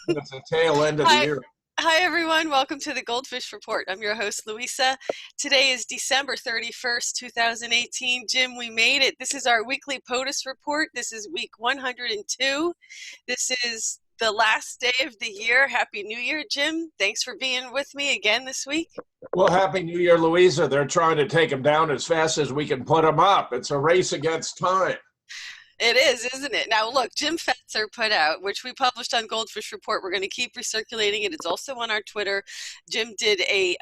It's the tail end of the Hi, year. hi everyone. Welcome to the GoldFish Report. I'm your host, Louisa. Today is December 31st, 2018. Jim, we made it. This is our weekly POTUS report. This is week 102. This is the last day of the year. Happy New Year, Jim. Thanks for being with me again this week. Well, Happy New Year, Louisa. They're trying to take them down as fast as we can put them up. It's a race against time. It is, isn't it? Now, look, Jim Fetzer put out, which we published on GoldFish Report. We're going to keep recirculating it. It's also on our Twitter. Jim did a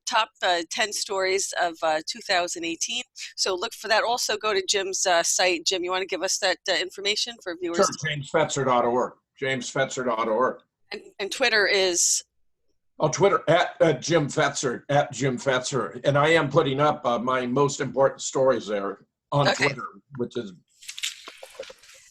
top 10 stories of 2018. So look for that. Also, go to Jim's site. Jim, you want to give us that information for viewers? Sure, jamesfetzer.org. Jamesfetzer.org. And Twitter is? Oh, Twitter, at Jim Fetzer, at Jim Fetzer. And I am putting up my most important stories there on Twitter, which is...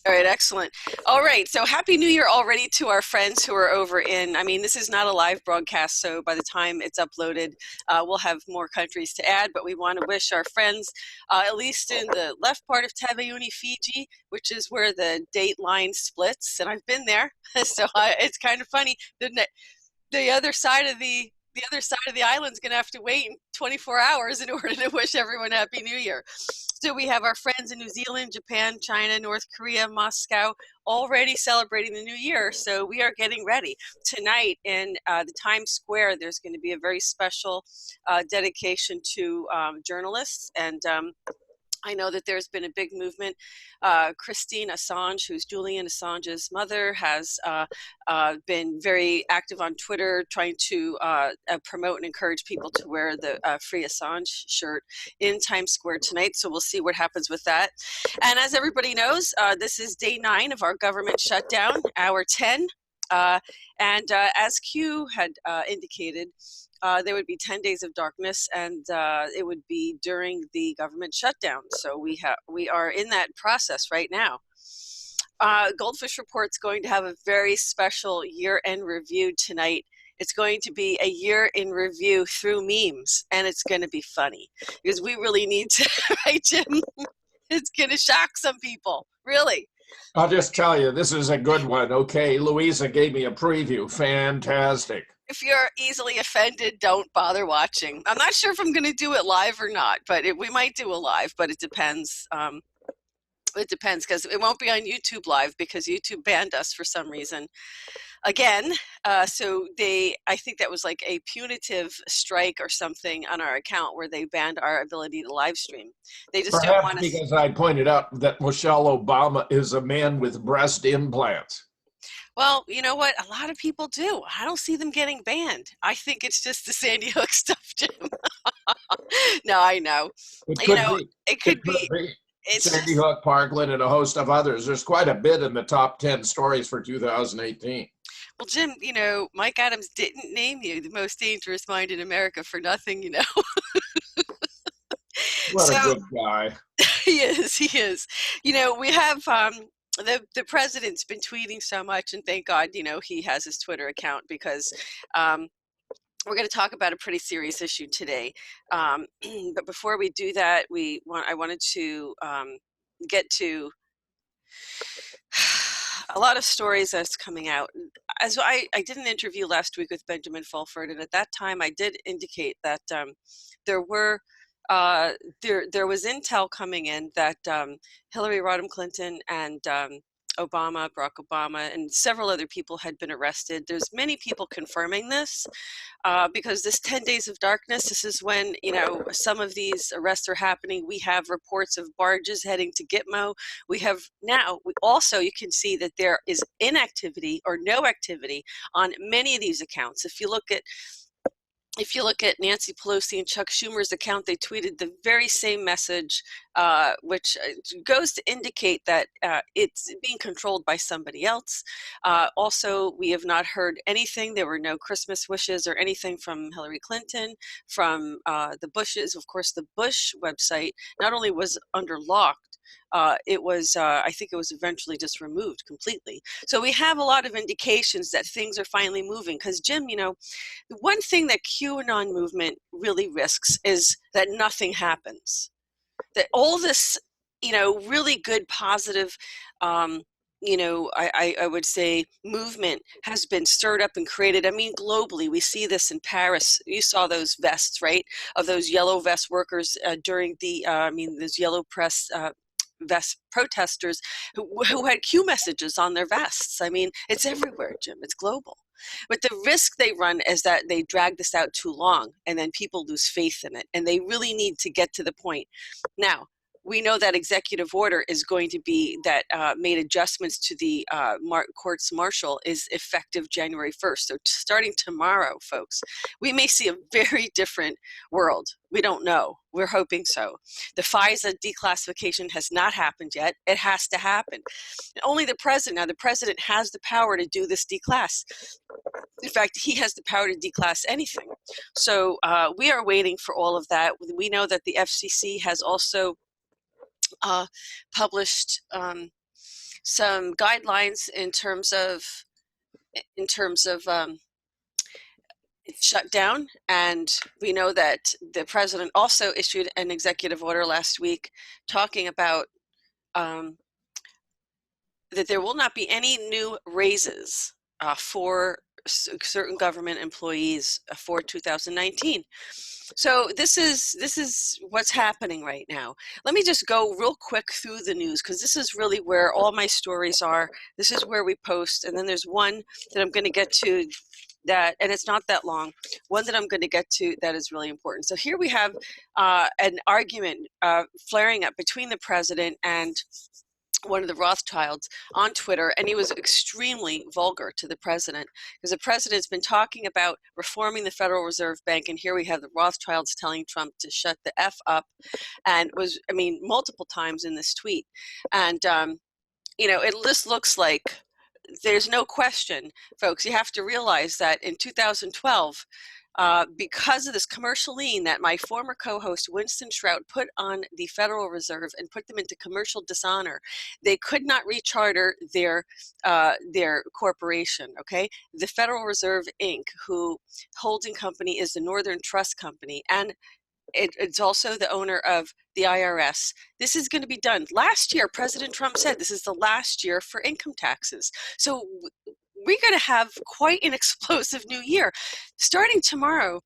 All right, excellent. All right, so Happy New Year already to our friends who are over in, this is not a live broadcast, so by the time it's uploaded, we'll have more countries to add, but we want to wish our friends, at least in the left part of Taveuni, Fiji, which is where the date line splits, and I've been there, so it's kind of funny. The other side of the island's going to have to wait 24 hours in order to wish everyone Happy New Year. So we have our friends in New Zealand, Japan, China, North Korea, Moscow, already celebrating the new year. So we are getting ready. Tonight in the Times Square, there's going to be a very special dedication to journalists. And I know that there's been a big movement. Christine Assange, who's Julian Assange's mother, has been very active on Twitter trying to promote and encourage people to wear the Free Assange shirt in Times Square tonight. So we'll see what happens with that. And as everybody knows, this is day 9 of our government shutdown, hour 10. And as Q had indicated, there would be 10 days of darkness, and it would be during the government shutdown. So we are in that process right now. GoldFish Report's going to have a very special year-end review tonight. It's going to be a year in review through memes, and it's going to be funny because we really need to, right, Jim? It's going to shock some people, really. I'll just tell you, this is a good one. Okay, Louisa gave me a preview. Fantastic. If you're easily offended, don't bother watching. I'm not sure if I'm going to do it live or not, but we might do a live, but it depends. It depends because it won't be on YouTube Live because YouTube banned us for some reason. Again, so I think that was like a punitive strike or something on our account where they banned our ability to live stream. They just don't want us. Because I pointed out that Michelle Obama is a man with breast implants. Well, you know what? A lot of people do. I don't see them getting banned. I think it's just the Sandy Hook stuff, Jim. No, I know. It could be. It's Sandy Hook, Parkland, and a host of others. There's quite a bit in the top 10 stories for 2018. Well, Jim, Mike Adams didn't name you the most dangerous mind in America for nothing, What a good guy. He is. We have the president's been tweeting so much, and thank God, he has his Twitter account because we're going to talk about a pretty serious issue today. But before we do that, I wanted to get to a lot of stories that's coming out. As I did an interview last week with Benjamin Fulford, and at that time I did indicate that there was intel coming in that Hillary Rodham Clinton and Barack Obama, and several other people had been arrested. There's many people confirming this because this 10 days of darkness, this is when, some of these arrests are happening. We have reports of barges heading to Gitmo. You can see that there is inactivity or no activity on many of these accounts. If you look at Nancy Pelosi and Chuck Schumer's account, they tweeted the very same message, which goes to indicate that it's being controlled by somebody else. Also, we have not heard anything. There were no Christmas wishes or anything from Hillary Clinton, from the Bushes. Of course, the Bush website not only was under lock, I think it was eventually just removed completely. So we have a lot of indications that things are finally moving. Because Jim, the one thing that QAnon movement really risks is that nothing happens. That all this, really good, positive, I would say movement has been stirred up and created. I mean, globally, we see this in Paris. You saw those vests, right? Of those yellow vest workers during those yellow press vest protesters who had Q messages on their vests. I mean, it's everywhere, Jim. It's global. But the risk they run is that they drag this out too long and then people lose faith in it. And they really need to get to the point. Now, we know that executive order is going to be that made adjustments to the courts martial is effective January 1st. So starting tomorrow, folks, we may see a very different world. We don't know. We're hoping so. The FISA declassification has not happened yet. It has to happen. And only the president, now the president has the power to do this declass. In fact, he has the power to declass anything. So we are waiting for all of that. We know that the FCC has also published some guidelines in terms of shutdown, and we know that the president also issued an executive order last week talking about that there will not be any new raises for certain government employees for 2019. So this is what's happening right now. Let me just go real quick through the news because this is really where all my stories are. This is where we post, and then there's one that I'm going to get to that, and it's not that long, one that I'm going to get to that is really important. So here we have an argument flaring up between the president and one of the Rothschilds on Twitter, and he was extremely vulgar to the president because the president's been talking about reforming the Federal Reserve Bank, and here we have the Rothschilds telling Trump to shut the F up, and multiple times in this tweet. And, it just looks like there's no question, folks, you have to realize that in 2012, because of this commercial lien that my former co-host Winston Shrout put on the Federal Reserve and put them into commercial dishonor, they could not recharter their corporation. Okay, the Federal Reserve Inc., who holding company is the Northern Trust Company, and it's also the owner of the IRS. This is going to be done. Last year, President Trump said this is the last year for income taxes. So we're going to have quite an explosive new year. Starting tomorrow,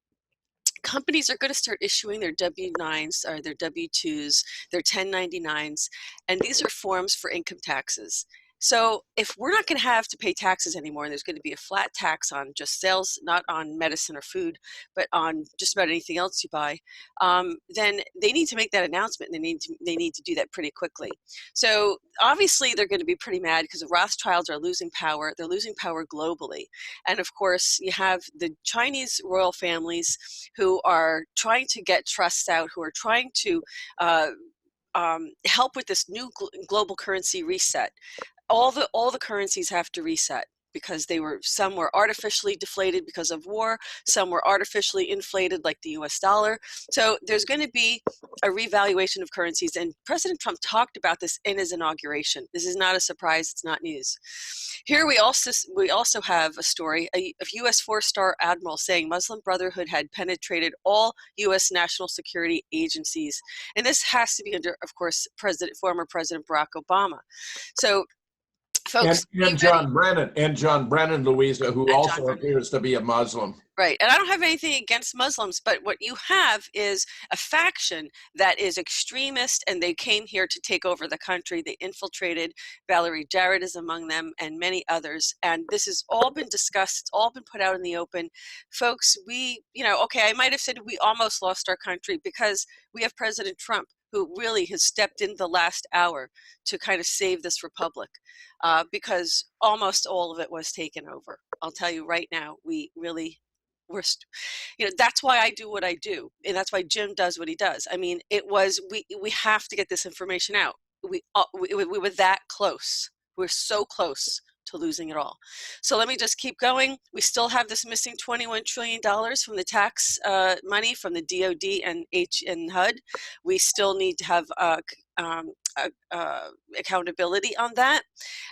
companies are going to start issuing their W-9s or their W-2s, their 1099s, and these are forms for income taxes. So if we're not going to have to pay taxes anymore, and there's going to be a flat tax on just sales, not on medicine or food, but on just about anything else you buy, then they need to make that announcement, and they need to do that pretty quickly. So obviously they're going to be pretty mad because the Rothschilds are losing power. They're losing power globally. And of course, you have the Chinese royal families who are trying to get trusts out, who are trying to help with this new global currency reset. All the currencies have to reset because some were artificially deflated because of war, some were artificially inflated like the US dollar. So there's going to be a revaluation of currencies, and President Trump talked about this in his inauguration. This is not a surprise, it's not news. Here we also have a story, a US 4-star admiral saying Muslim Brotherhood had penetrated all US national security agencies. And this has to be under, of course, former President Barack Obama. So folks, and John Brennan, Louisa, who also appears to be a Muslim. Right. And I don't have anything against Muslims, but what you have is a faction that is extremist, and they came here to take over the country. They infiltrated. Valerie Jarrett is among them, and many others. And this has all been discussed. It's all been put out in the open. Folks, I might have said we almost lost our country because we have President Trump, who really has stepped in the last hour to kind of save this republic, because almost all of it was taken over. I'll tell you right now, that's why I do what I do, and that's why Jim does what he does. I mean, we have to get this information out. We were that close. We're so close to losing it all. So let me just keep going. We still have this missing $21 trillion from the tax money from the DOD and HUD. We still need to have accountability on that.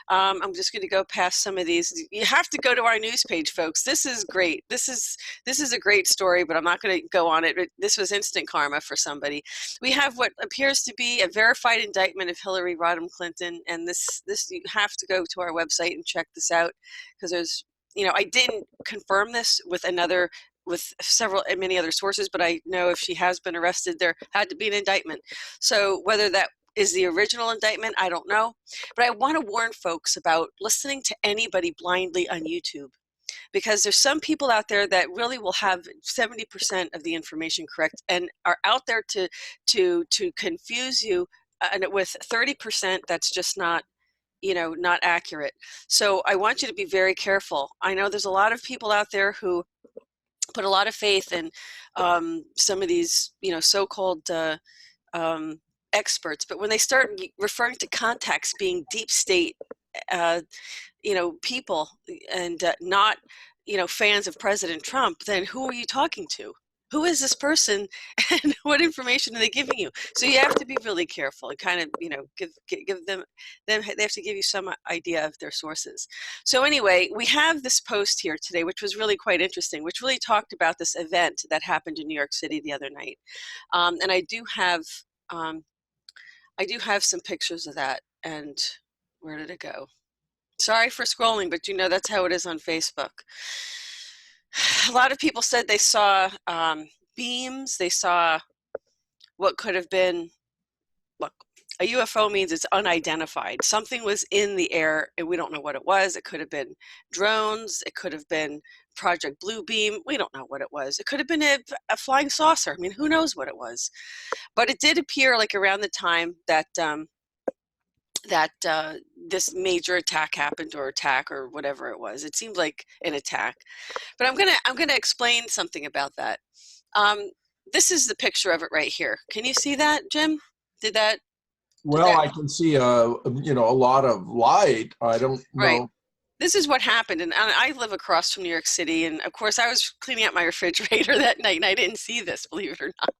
I'm just going to go past some of these. You have to go to our news page, folks. This is great. This is a great story, but I'm not going to go on it. This was instant karma for somebody. We have what appears to be a verified indictment of Hillary Rodham Clinton, and this you have to go to our website and check this out, because there's, I didn't confirm this with many other sources, but I know if she has been arrested, there had to be an indictment. So whether that is the original indictment, I don't know. But I want to warn folks about listening to anybody blindly on YouTube, because there's some people out there that really will have 70% of the information correct and are out there to confuse you, and with 30% that's just not not accurate. So I want you to be very careful. I know there's a lot of people out there who put a lot of faith in some of these, so-called experts, but when they start referring to contacts being deep state, people, and not, fans of President Trump, then who are you talking to? Who is this person, and what information are they giving you? So you have to be really careful and kind of, give them, they have to give you some idea of their sources. So anyway, we have this post here today, which was really quite interesting, which really talked about this event that happened in New York City the other night. And I do have some pictures of that. And where did it go? Sorry for scrolling, but that's how it is on Facebook. A lot of people said they saw beams. They saw what could have been, look, a UFO means it's unidentified. Something was in the air, and we don't know what it was. It could have been drones. It could have been Project Blue Beam. We don't know what it was. It could have been a flying saucer. I mean, who knows what it was? But it did appear like around the time that this major attack happened, or whatever it was. It seemed like an attack. But I'm gonna explain something about that. This is the picture of it right here. Can you see that, Jim? Well, I can see a lot of light. I don't know. Right. This is what happened, and I live across from New York City, and of course I was cleaning out my refrigerator that night, and I didn't see this, believe it or not.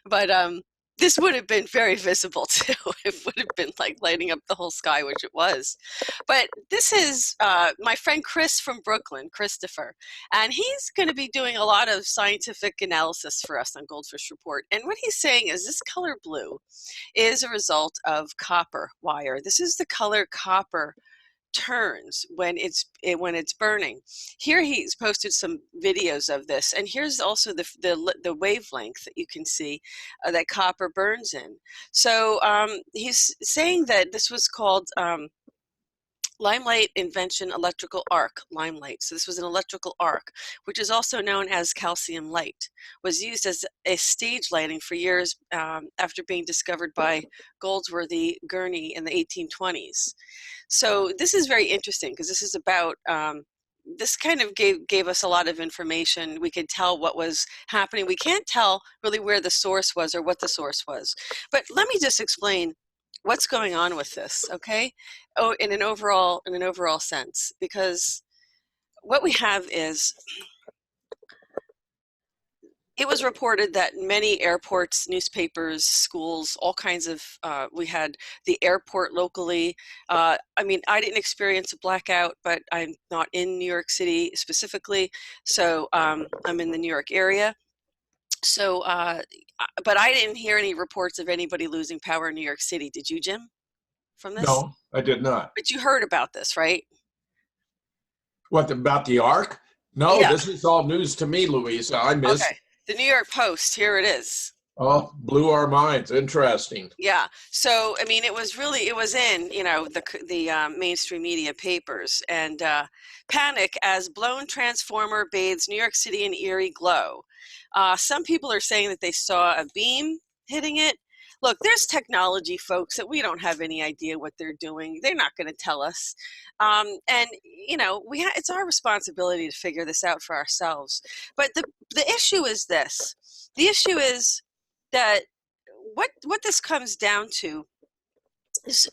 But this would have been very visible too. It would have been like lighting up the whole sky, which it was. But this is my friend Chris from Brooklyn, Christopher, and he's going to be doing a lot of scientific analysis for us on GoldFish Report. And what he's saying is this color blue is a result of copper wire. This is the color copper turns when it's burning. Here he's posted some videos of this, and here's also the wavelength that you can see that copper burns in. So he's saying that this was called limelight invention electrical arc limelight. So this was an electrical arc, which is also known as calcium light, was used as a stage lighting for years after being discovered by Goldsworthy Gurney in the 1820s. So this is very interesting, because this is about this kind of gave us a lot of information. We could tell what was happening. We can't tell really where the source was or what the source was. But let me just explain what's going on with this, okay? Oh, in an overall sense, because what we have is, it was reported that many airports, newspapers, schools, all kinds of, we had the airport locally. I mean, I didn't experience a blackout, but I'm not in New York City specifically, so I'm in the New York area. So, but I didn't hear any reports of anybody losing power in New York City. Did you, Jim, from this? No, I did not. But you heard about this, right? What, about the ark? No, Yeah. This is all news to me, Louisa. I missed. Okay. The New York Post, here it is. Oh, blew our minds. Interesting. Yeah. So, I mean, it was in, the mainstream media papers. And panic as blown transformer bathes New York City in eerie glow. Some people are saying that they saw a beam hitting it. Look, there's technology, folks, that we don't have any idea what they're doing. They're not going to tell us. And, it's our responsibility to figure this out for ourselves. But the issue is this. The issue is that what this comes down to is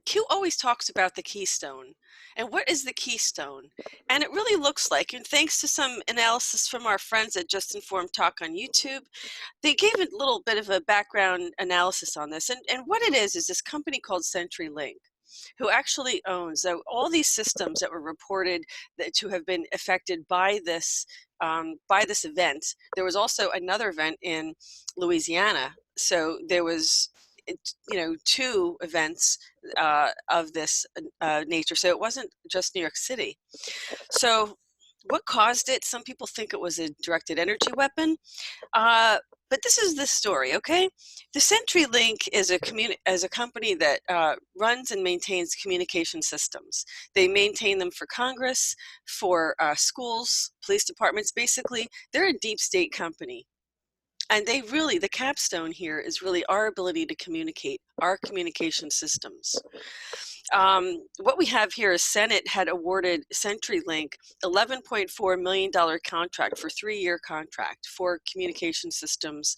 Q always talks about the keystone And what is the keystone? And it really looks like, and thanks to some analysis from our friends at Just Informed Talk on YouTube, they gave a little bit of a background analysis on this. And what it is this company called CenturyLink, who actually owns all these systems that were reported to have been affected by this event. There was also another event in Louisiana, so there was, you know, two events of this nature. So it wasn't just New York City. So what caused it? Some people think it was a directed energy weapon. But this is the story, okay? The CenturyLink is a company that runs and maintains communication systems. They maintain them for Congress, for schools, police departments. Basically, they're a deep state company. And they really, the capstone here is really our ability to communicate, our communication systems. What we have here is Senate had awarded CenturyLink $11.4 million contract for 3-year contract for communication systems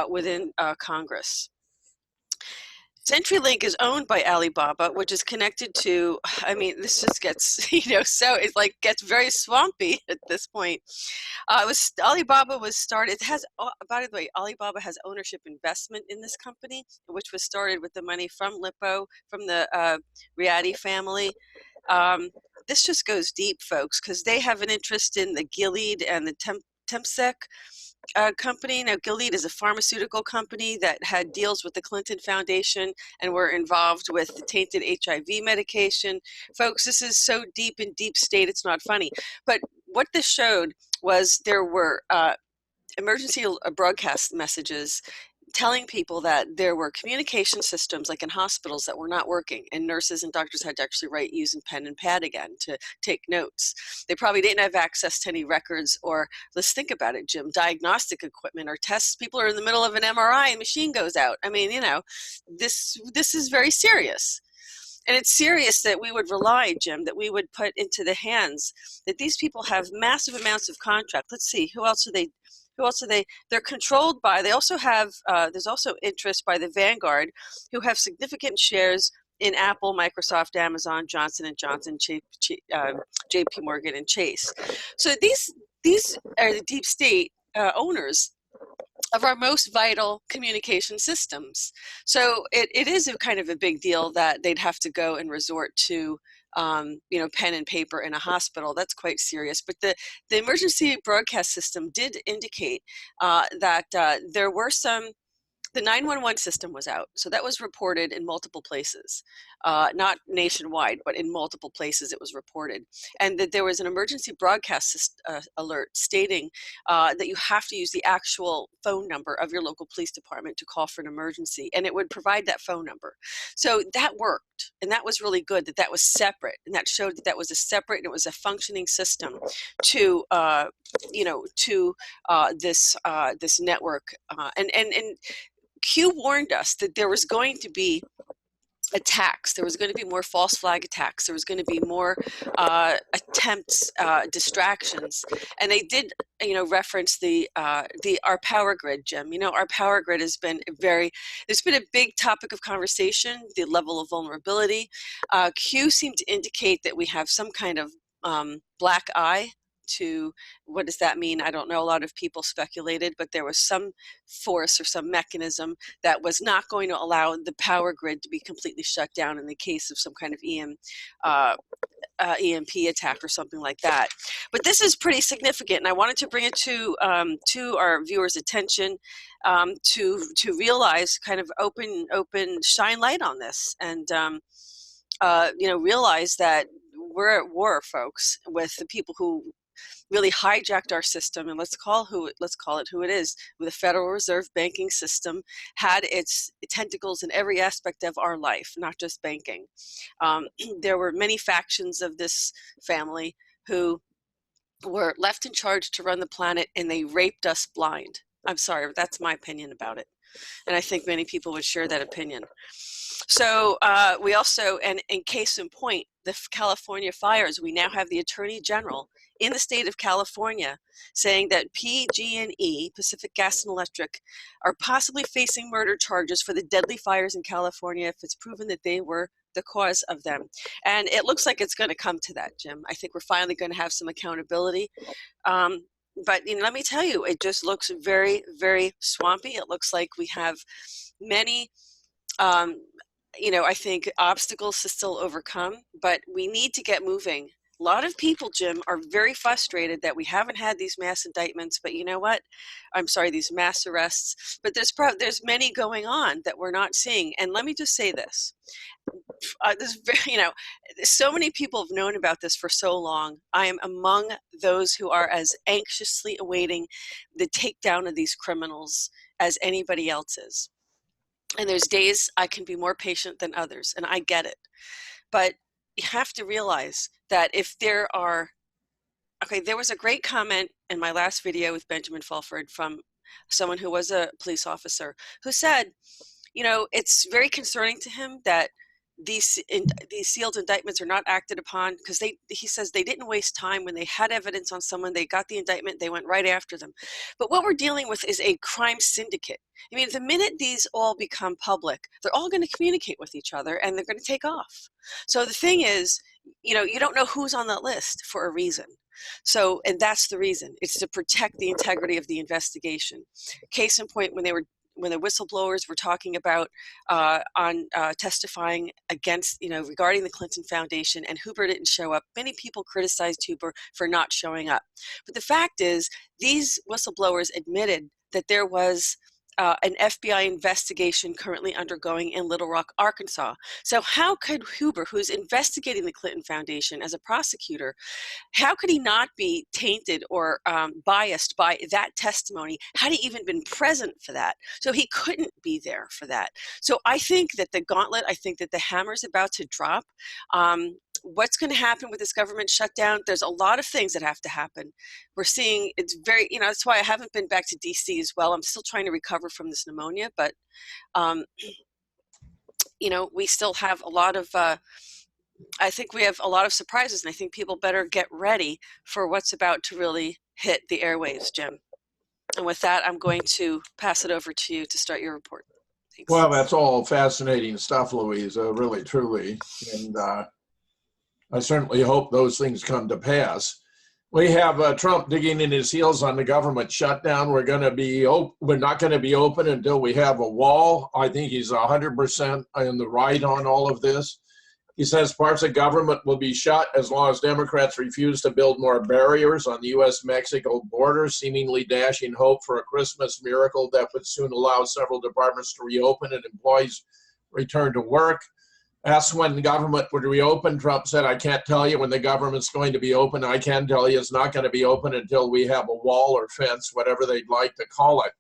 within Congress. CenturyLink is owned by Alibaba, which is connected to, I mean, this just gets, you know, so it like gets very swampy at this point. Alibaba was started, it has, by the way, Alibaba has ownership investment in this company, which was started with the money from Lippo, from the Riadi family. This just goes deep, folks, because they have an interest in the Gilead and the Temsec company. Now, Gilead is a pharmaceutical company that had deals with the Clinton Foundation and were involved with the tainted HIV medication. Folks, this is so deep in deep state, it's not funny. But what this showed was there were emergency broadcast messages telling people that there were communication systems like in hospitals that were not working, and nurses and doctors had to actually write using pen and pad again to take notes. They probably didn't have access to any records, or let's think about it, Jim, diagnostic equipment or tests. People are in the middle of an MRI and machine goes out. I mean, you know, this is very serious. And it's serious that we would rely, Jim, that we would put into the hands that these people have massive amounts of contract. Let's see, who else are they, they're controlled by, they also have, there's also interest by the Vanguard, who have significant shares in Apple, Microsoft, Amazon, Johnson & Johnson, JP Morgan, and Chase. So these are the deep state owners of our most vital communication systems. So it is a kind of a big deal that they'd have to go and resort to you know, pen and paper in a hospital. That's quite serious. But the emergency broadcast system did indicate that there were some, the 911 system was out. So that was reported in multiple places, not nationwide, but in multiple places it was reported. And that there was an emergency broadcast alert stating that you have to use the actual phone number of your local police department to call for an emergency. And it would provide that phone number. So that worked. And that was really good, that that was separate. And that showed that that was a separate and it was a functioning system to, you know, to this network. And Q warned us that there was going to be attacks. There was going to be more false flag attacks. There was going to be more attempts, distractions, and they did, you know, reference our power grid, Jim. You know, our power grid has been there's been a big topic of conversation. The level of vulnerability. Q seemed to indicate that we have some kind of black eye. To what does that mean? I don't know. A lot of people speculated, but there was some force or some mechanism that was not going to allow the power grid to be completely shut down in the case of some kind of EMP attack or something like that. But this is pretty significant, and I wanted to bring it to our viewers' attention to realize, kind of shine light on this, and you know, realize that we're at war, folks, with the people who really hijacked our system, and let's call it who it is. The Federal Reserve banking system had its tentacles in every aspect of our life, not just banking. There were many factions of this family who were left in charge to run the planet, and they raped us blind. I'm sorry, that's my opinion about it. And I think many people would share that opinion. So we also, and in case in point, the California fires, we now have the Attorney General in the state of California saying that PG&E, Pacific Gas and Electric, are possibly facing murder charges for the deadly fires in California if it's proven that they were the cause of them. And it looks like it's going to come to that, Jim. I think we're finally going to have some accountability. But let me tell you, it just looks very, very swampy. It looks like we have many, I think, obstacles to still overcome, but we need to get moving. A lot of people, Jim, are very frustrated that we haven't had these mass indictments, but you know what? I'm sorry, these mass arrests, but there's many going on that we're not seeing. And let me just say this. So many people have known about this for so long. I am among those who are as anxiously awaiting the takedown of these criminals as anybody else is. And there's days I can be more patient than others, and I get it. But you have to realize that if there was a great comment in my last video with Benjamin Fulford from someone who was a police officer who said, it's very concerning to him that these sealed indictments are not acted upon because he says they didn't waste time when they had evidence on someone, they got the indictment, they went right after them. But what we're dealing with is a crime syndicate. I mean, the minute these all become public, they're all going to communicate with each other and they're going to take off. So the thing is, you don't know who's on that list for a reason. So, and that's the reason. It's to protect the integrity of the investigation. Case in point, when the whistleblowers were talking about testifying against, regarding the Clinton Foundation, and Huber didn't show up. Many people criticized Huber for not showing up. But the fact is, these whistleblowers admitted that there was an FBI investigation currently undergoing in Little Rock, Arkansas. So how could Huber, who's investigating the Clinton Foundation as a prosecutor, how could he not be tainted or biased by that testimony had he even been present for that? So he couldn't be there for that. So I think that the gauntlet, I think that the hammer's about to drop. What's going to happen with this government shutdown? There's a lot of things that have to happen. We're seeing it's very, that's why I haven't been back to DC as well. I'm still trying to recover from this pneumonia, but, we still have a lot of, I think we have a lot of surprises, and I think people better get ready for what's about to really hit the airwaves, Jim. And with that, I'm going to pass it over to you to start your report. Thanks. Well, that's all fascinating stuff, Louisa, really, truly. And I certainly hope those things come to pass. We have Trump digging in his heels on the government shutdown. We're not going to be open until we have a wall. I think he's 100% in the right on all of this. He says parts of government will be shut as long as Democrats refuse to build more barriers on the U.S.-Mexico border, seemingly dashing hope for a Christmas miracle that would soon allow several departments to reopen and employees return to work. Asked when the government would reopen, Trump said, I can't tell you when the government's going to be open. I can tell you it's not going to be open until we have a wall or fence, whatever they'd like to call it.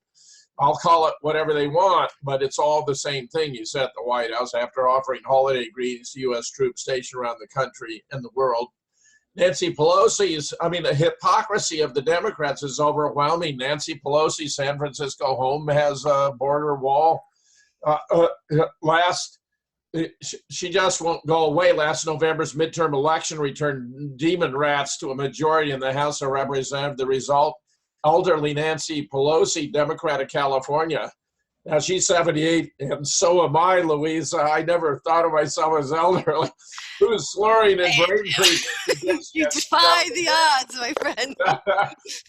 I'll call it whatever they want, but it's all the same thing, he said at the White House after offering holiday greetings to U.S. troops stationed around the country and the world. Nancy Pelosi's, the hypocrisy of the Democrats is overwhelming. Nancy Pelosi's San Francisco home has a border wall. She just won't go away. Last November's midterm election returned demon rats to a majority in the House of Representatives. The result, elderly Nancy Pelosi, Democrat of California. Now she's 78, and so am I, Louisa. I never thought of myself as elderly. Who's slurring and brain freezing? You defy the odds, my friend.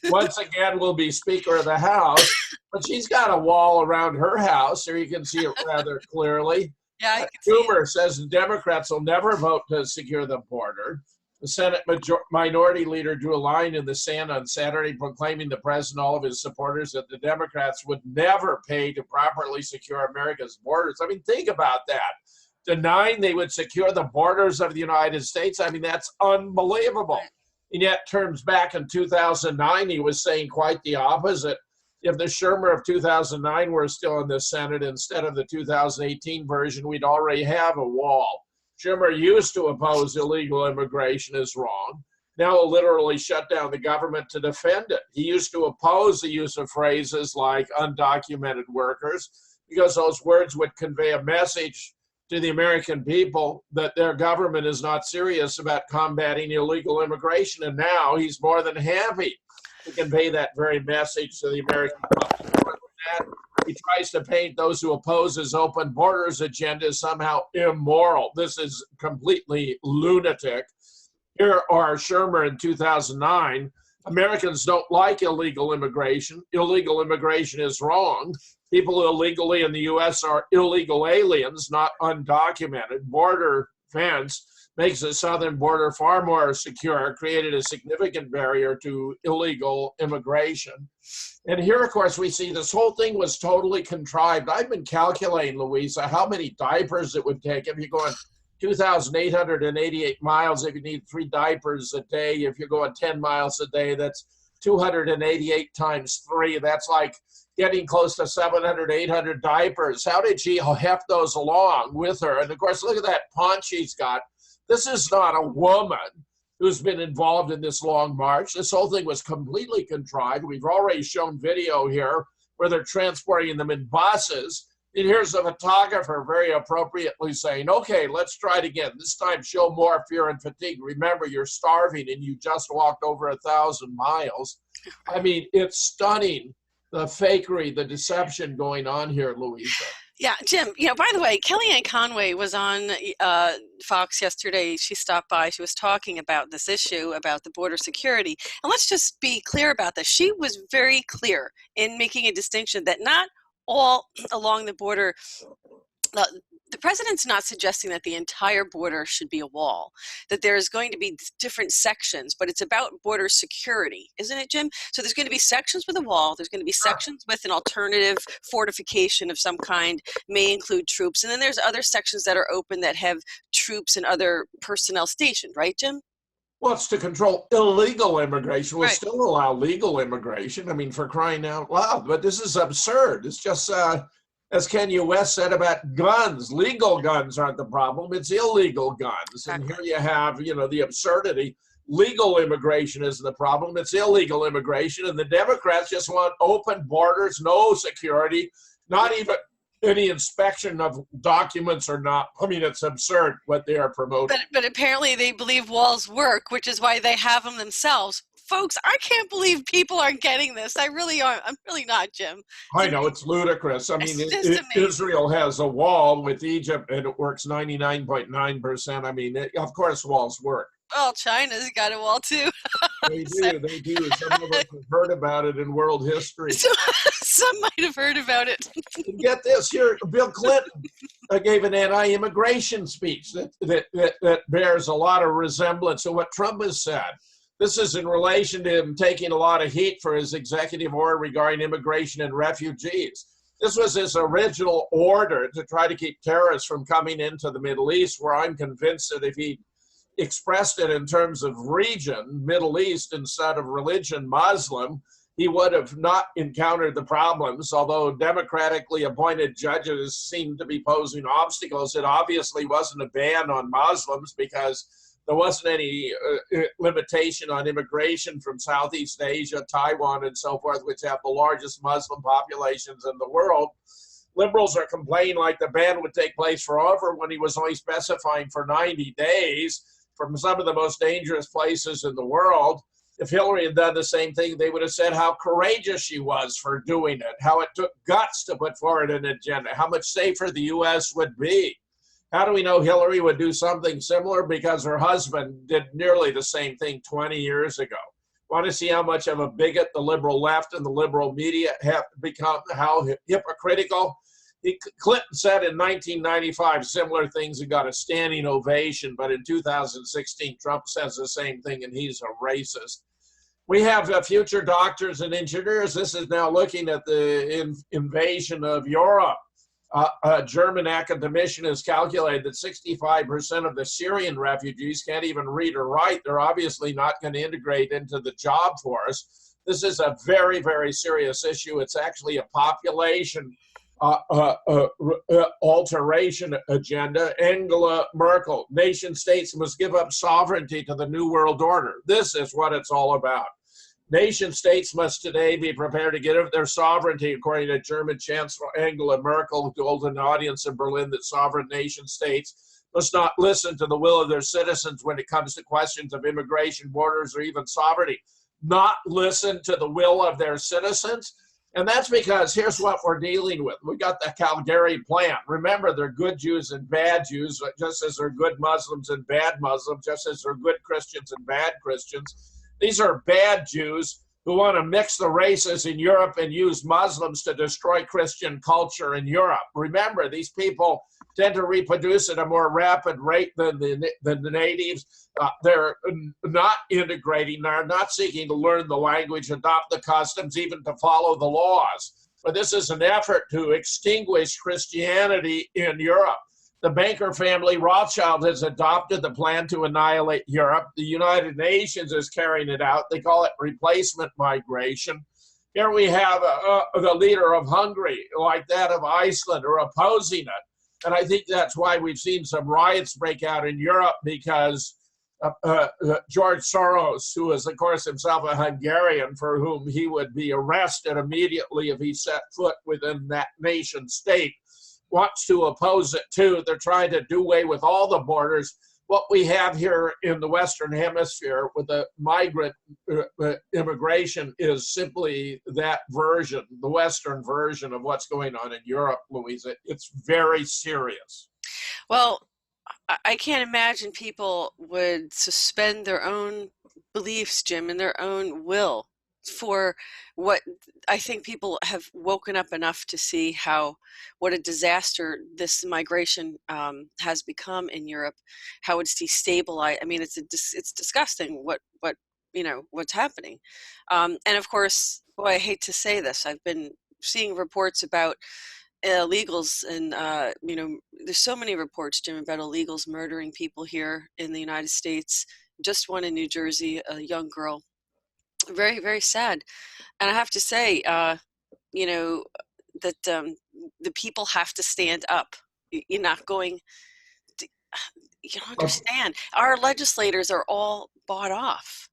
Once again, will be Speaker of the House. But she's got a wall around her house, so you can see it rather clearly. Yeah, I can see Schumer says the Democrats will never vote to secure the border. The Senate Minority Leader drew a line in the sand on Saturday, proclaiming the president and all of his supporters that the Democrats would never pay to properly secure America's borders. Think about that. Denying they would secure the borders of the United States. That's unbelievable. And yet, terms back in 2009, he was saying quite the opposite. If the Schumer of 2009 were still in the Senate instead of the 2018 version, we'd already have a wall. Schumer used to oppose illegal immigration is wrong. Now he'll literally shut down the government to defend it. He used to oppose the use of phrases like undocumented workers because those words would convey a message to the American people that their government is not serious about combating illegal immigration. And now he's more than happy to convey that very message to the American public. He tries to paint those who oppose his open borders agenda as somehow immoral. This is completely lunatic. Here are Shermer in 2009. Americans don't like illegal immigration. Illegal immigration is wrong. People illegally in the U.S. are illegal aliens, not undocumented. Border fence makes the southern border far more secure, created a significant barrier to illegal immigration. And here, of course, we see this whole thing was totally contrived. I've been calculating, Louisa, how many diapers it would take if you're going 2,888 miles, if you need 3 diapers a day. If you're going 10 miles a day, that's 288 times 3. That's like getting close to 700, 800 diapers. How did she heft those along with her? And of course, look at that paunch she's got. This is not a woman who's been involved in this long march. This whole thing was completely contrived. We've already shown video here where they're transporting them in buses. And here's a photographer very appropriately saying, okay, let's try it again. This time show more fear and fatigue. Remember, you're starving and you just walked over 1,000 miles. I mean, it's stunning, the fakery, the deception going on here, Louisa. Yeah, Jim, by the way, Kellyanne Conway was on Fox yesterday. She stopped by. She was talking about this issue about the border security. And let's just be clear about this. She was very clear in making a distinction that not all along the border, the president's not suggesting that the entire border should be a wall, that there's going to be different sections, but it's about border security, isn't it, Jim? So there's going to be sections with a wall, there's going to be sections with an alternative fortification of some kind, may include troops, and then there's other sections that are open that have troops and other personnel stationed, right, Jim? Well, it's to control illegal immigration. We'll Right. still allow legal immigration. I mean, for crying out loud. But this is absurd. It's just, as Kanye West said about guns, legal guns aren't the problem. It's illegal guns. And here you have, the absurdity. Legal immigration isn't the problem. It's illegal immigration. And the Democrats just want open borders, no security, not even any inspection of documents or not. I mean, it's absurd what they are promoting. But apparently they believe walls work, which is why they have them themselves. Folks, I can't believe people aren't getting this. I really aren't. I'm really not, Jim. I know, it's ludicrous. I mean, It's just amazing. Israel has a wall with Egypt, and it works 99.9%. I mean, of course, walls work. Well, China's got a wall too. They do. Some of us have heard about it in world history. Some might have heard about it. Get this here, Bill Clinton gave an anti-immigration speech that bears a lot of resemblance to what Trump has said. This is in relation to him taking a lot of heat for his executive order regarding immigration and refugees. This was his original order to try to keep terrorists from coming into the Middle East, where I'm convinced that if he expressed it in terms of region, Middle East, instead of religion, Muslim, he would have not encountered the problems. Although democratically appointed judges seem to be posing obstacles, it obviously wasn't a ban on Muslims because there wasn't any limitation on immigration from Southeast Asia, Taiwan, and so forth, which have the largest Muslim populations in the world. Liberals are complaining like the ban would take place forever when he was only specifying for 90 days from some of the most dangerous places in the world. If Hillary had done the same thing, they would have said how courageous she was for doing it, how it took guts to put forward an agenda, how much safer the U.S. would be. How do we know Hillary would do something similar? Because her husband did nearly the same thing 20 years ago. Want to see how much of a bigot the liberal left and the liberal media have become, how hypocritical? Clinton said in 1995 similar things and got a standing ovation, but in 2016, Trump says the same thing and he's a racist. We have future doctors and engineers. This is now looking at the invasion of Europe. A German academician has calculated that 65% of the Syrian refugees can't even read or write. They're obviously not going to integrate into the job force. This is a very, very serious issue. It's actually a population alteration agenda. Angela Merkel, nation states must give up sovereignty to the New World Order. This is what it's all about. Nation states must today be prepared to give up their sovereignty, according to German Chancellor Angela Merkel, who told an audience in Berlin that sovereign nation states must not listen to the will of their citizens when it comes to questions of immigration, borders, or even sovereignty. Not listen to the will of their citizens? And that's because here's what we're dealing with. We got the Calgary plan. Remember, they're good Jews and bad Jews, just as they're good Muslims and bad Muslims, just as they're good Christians and bad Christians. These are bad Jews who want to mix the races in Europe and use Muslims to destroy Christian culture in Europe. Remember, these people tend to reproduce at a more rapid rate than the natives. They're not integrating, they're not seeking to learn the language, adopt the customs, even to follow the laws. But this is an effort to extinguish Christianity in Europe. The banker family Rothschild has adopted the plan to annihilate Europe. The United Nations is carrying it out. They call it replacement migration. Here we have the leader of Hungary, like that of Iceland, are opposing it. And I think that's why we've seen some riots break out in Europe, because George Soros, who is, of course, himself a Hungarian, for whom he would be arrested immediately if he set foot within that nation state, wants to oppose it too. They're trying to do away with all the borders. What we have here in the Western Hemisphere with the migrant immigration is simply that version, the Western version of what's going on in Europe, Louisa. It's very serious. Well, I can't imagine people would suspend their own beliefs, Jim, and their own will for what I think people have woken up enough to see what a disaster this migration has become in Europe, how it's destabilized. I mean, it's disgusting what's happening. And of course, boy, I hate to say this, I've been seeing reports about illegals, and there's so many reports, Jim, about illegals murdering people here in the United States. Just one in New Jersey, a young girl. Very, very sad. And I have to say, that the people have to stand up. You're not going to, you don't understand. Our legislators are all bought off.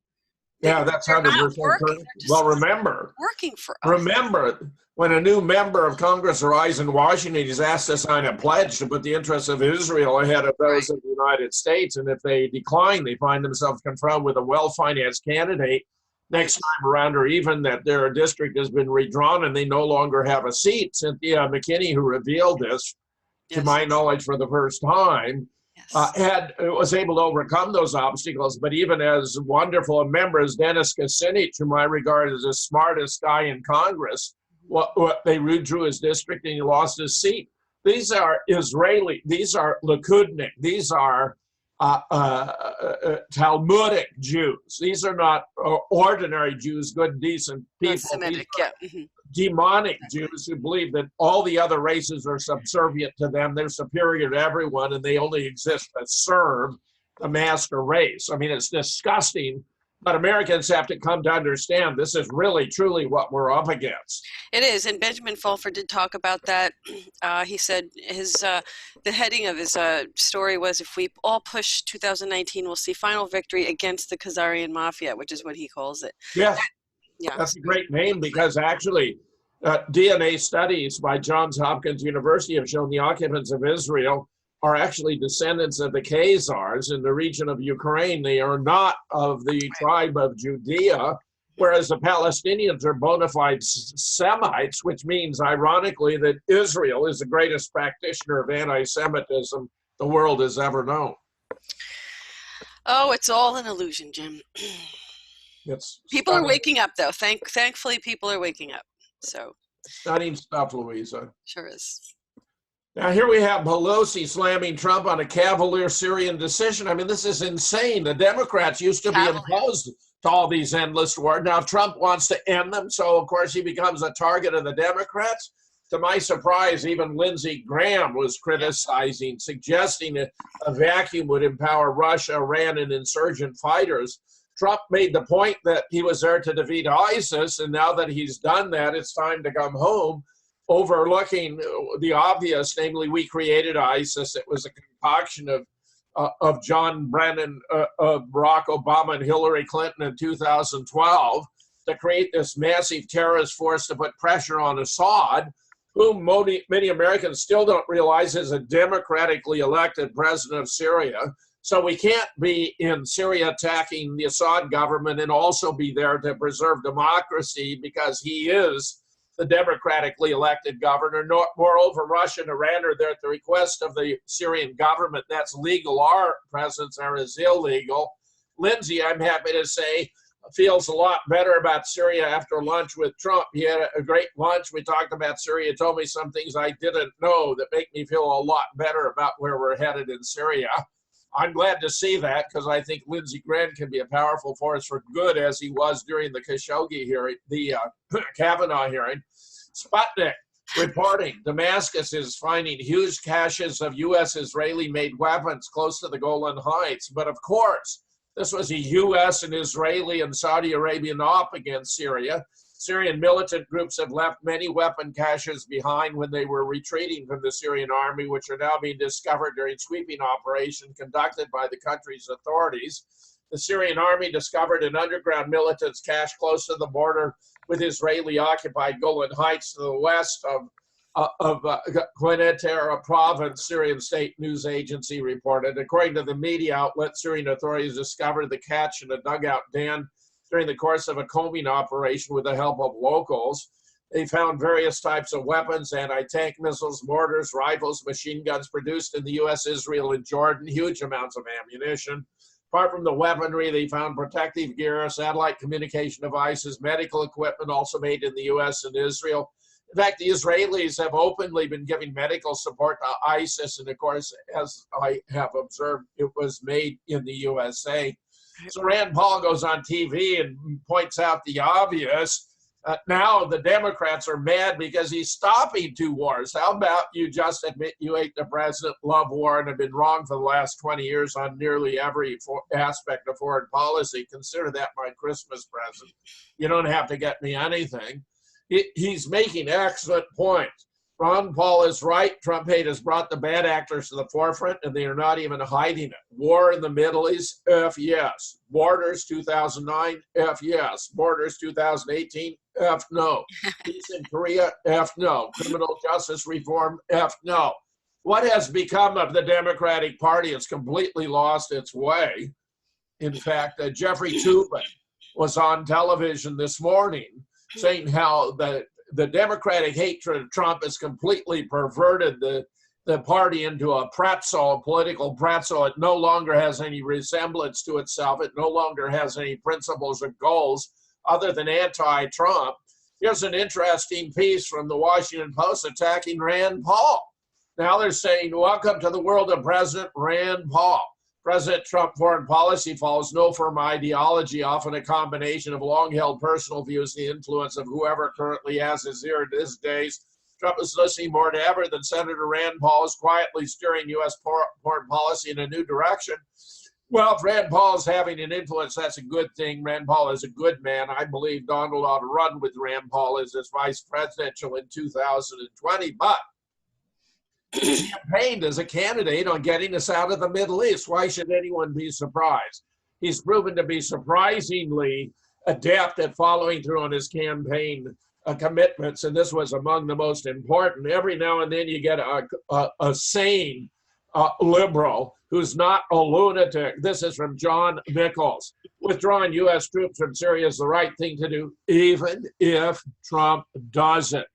Yeah, that's 100% correct. Well, remember, working for us. Remember, when a new member of Congress arrives in Washington, he's asked to sign a pledge to put the interests of Israel ahead of those of the United States. And if they decline, they find themselves confronted with a well-financed candidate next time around, or even that their district has been redrawn and they no longer have a seat. Cynthia McKinney, who revealed this, to my knowledge, for the first time, was able to overcome those obstacles. But even as wonderful a member as Dennis Kucinich, whom I regard as the smartest guy in Congress, they withdrew his district and he lost his seat. These are Israeli, these are Likudnik, these are Talmudic Jews. These are not ordinary Jews, good, decent people. Semitic, demonic Jews who believe that all the other races are subservient to them. They're superior to everyone, and they only exist to serve the master race. I mean, it's disgusting. But Americans have to come to understand this is really, truly what we're up against. It is, and Benjamin Fulford did talk about that. He said the heading of his story was, "If we all push 2019, we'll see final victory against the Khazarian Mafia," which is what he calls it. Yes, that's a great name, because actually DNA studies by Johns Hopkins University have shown the occupants of Israel are actually descendants of the Khazars in the region of Ukraine. They are not of the tribe of Judea, whereas the Palestinians are bona fide Semites, which means, ironically, that Israel is the greatest practitioner of anti-Semitism the world has ever known. Oh, it's all an illusion, Jim. People are waking up, though. Thankfully, people are waking up. So stunning stuff, Louisa. Sure is. Now, here we have Pelosi slamming Trump on a cavalier Syrian decision. I mean, this is insane. The Democrats used to be opposed to all these endless wars. Now, Trump wants to end them, so, of course, he becomes a target of the Democrats. To my surprise, even Lindsey Graham was criticizing, suggesting a vacuum would empower Russia, Iran, and insurgent fighters. Trump made the point that he was there to defeat ISIS, and now that he's done that, it's time to come home, overlooking the obvious, namely, we created ISIS. It was a concoction of John Brennan, of Barack Obama, and Hillary Clinton in 2012 to create this massive terrorist force to put pressure on Assad, whom many Americans still don't realize is a democratically elected president of Syria. So we can't be in Syria attacking the Assad government and also be there to preserve democracy, because he is the democratically elected governor. Moreover, Russia and Iran are there at the request of the Syrian government. That's legal. Our presence there is illegal. Lindsay, I'm happy to say, feels a lot better about Syria after lunch with Trump. He had a great lunch. We talked about Syria. He told me some things I didn't know that make me feel a lot better about where we're headed in Syria. I'm glad to see that because I think Lindsey Graham can be a powerful force for good, as he was during the Khashoggi hearing, the Kavanaugh hearing. Sputnik reporting Damascus is finding huge caches of U.S. Israeli-made weapons close to the Golan Heights. But of course, this was a U.S. and Israeli and Saudi Arabian op against Syria. Syrian militant groups have left many weapon caches behind when they were retreating from the Syrian army, which are now being discovered during sweeping operations conducted by the country's authorities. The Syrian army discovered an underground militants cache close to the border with Israeli-occupied Golan Heights to the west of Quneitra province, Syrian state news agency reported. According to the media outlet, Syrian authorities discovered the cache in a dugout den during the course of a combing operation with the help of locals. They found various types of weapons, anti-tank missiles, mortars, rifles, machine guns produced in the U.S., Israel, and Jordan, huge amounts of ammunition. Apart from the weaponry, they found protective gear, satellite communication devices, medical equipment also made in the U.S. and Israel. In fact, the Israelis have openly been giving medical support to ISIS, and of course, as I have observed, it was made in the USA. So Rand Paul goes on TV and points out the obvious. Now the Democrats are mad because he's stopping two wars. How about you just admit you hate the president, love war, and have been wrong for the last 20 years on nearly every aspect of foreign policy? Consider that my Christmas present. You don't have to get me anything. He's making excellent points. Ron Paul is right. Trump hate has brought the bad actors to the forefront, and they are not even hiding it. War in the Middle East, F yes. Borders 2009, F yes. Borders 2018, F no. Peace in Korea, F no. Criminal justice reform, F no. What has become of the Democratic Party? It's completely lost its way. In fact, Jeffrey Toobin was on television this morning saying how the Democratic hatred of Trump has completely perverted the party into a pretzel, a political pretzel. It no longer has any resemblance to itself. It no longer has any principles or goals other than anti-Trump. Here's an interesting piece from the Washington Post attacking Rand Paul. Now they're saying, welcome to the world of President Rand Paul. President Trump foreign policy follows no firm ideology, often a combination of long-held personal views, the influence of whoever currently has his ear in his days. Trump is listening more than ever than Senator Rand Paul is quietly steering U.S. foreign policy in a new direction. Well, if Rand Paul is having an influence, that's a good thing. Rand Paul is a good man. I believe Donald ought to run with Rand Paul as his vice presidential in 2020, but he campaigned as a candidate on getting us out of the Middle East. Why should anyone be surprised? He's proven to be surprisingly adept at following through on his campaign commitments, and this was among the most important. Every now and then you get a sane liberal who's not a lunatic. This is from John Nichols. Withdrawing U.S. troops from Syria is the right thing to do, even if Trump doesn't.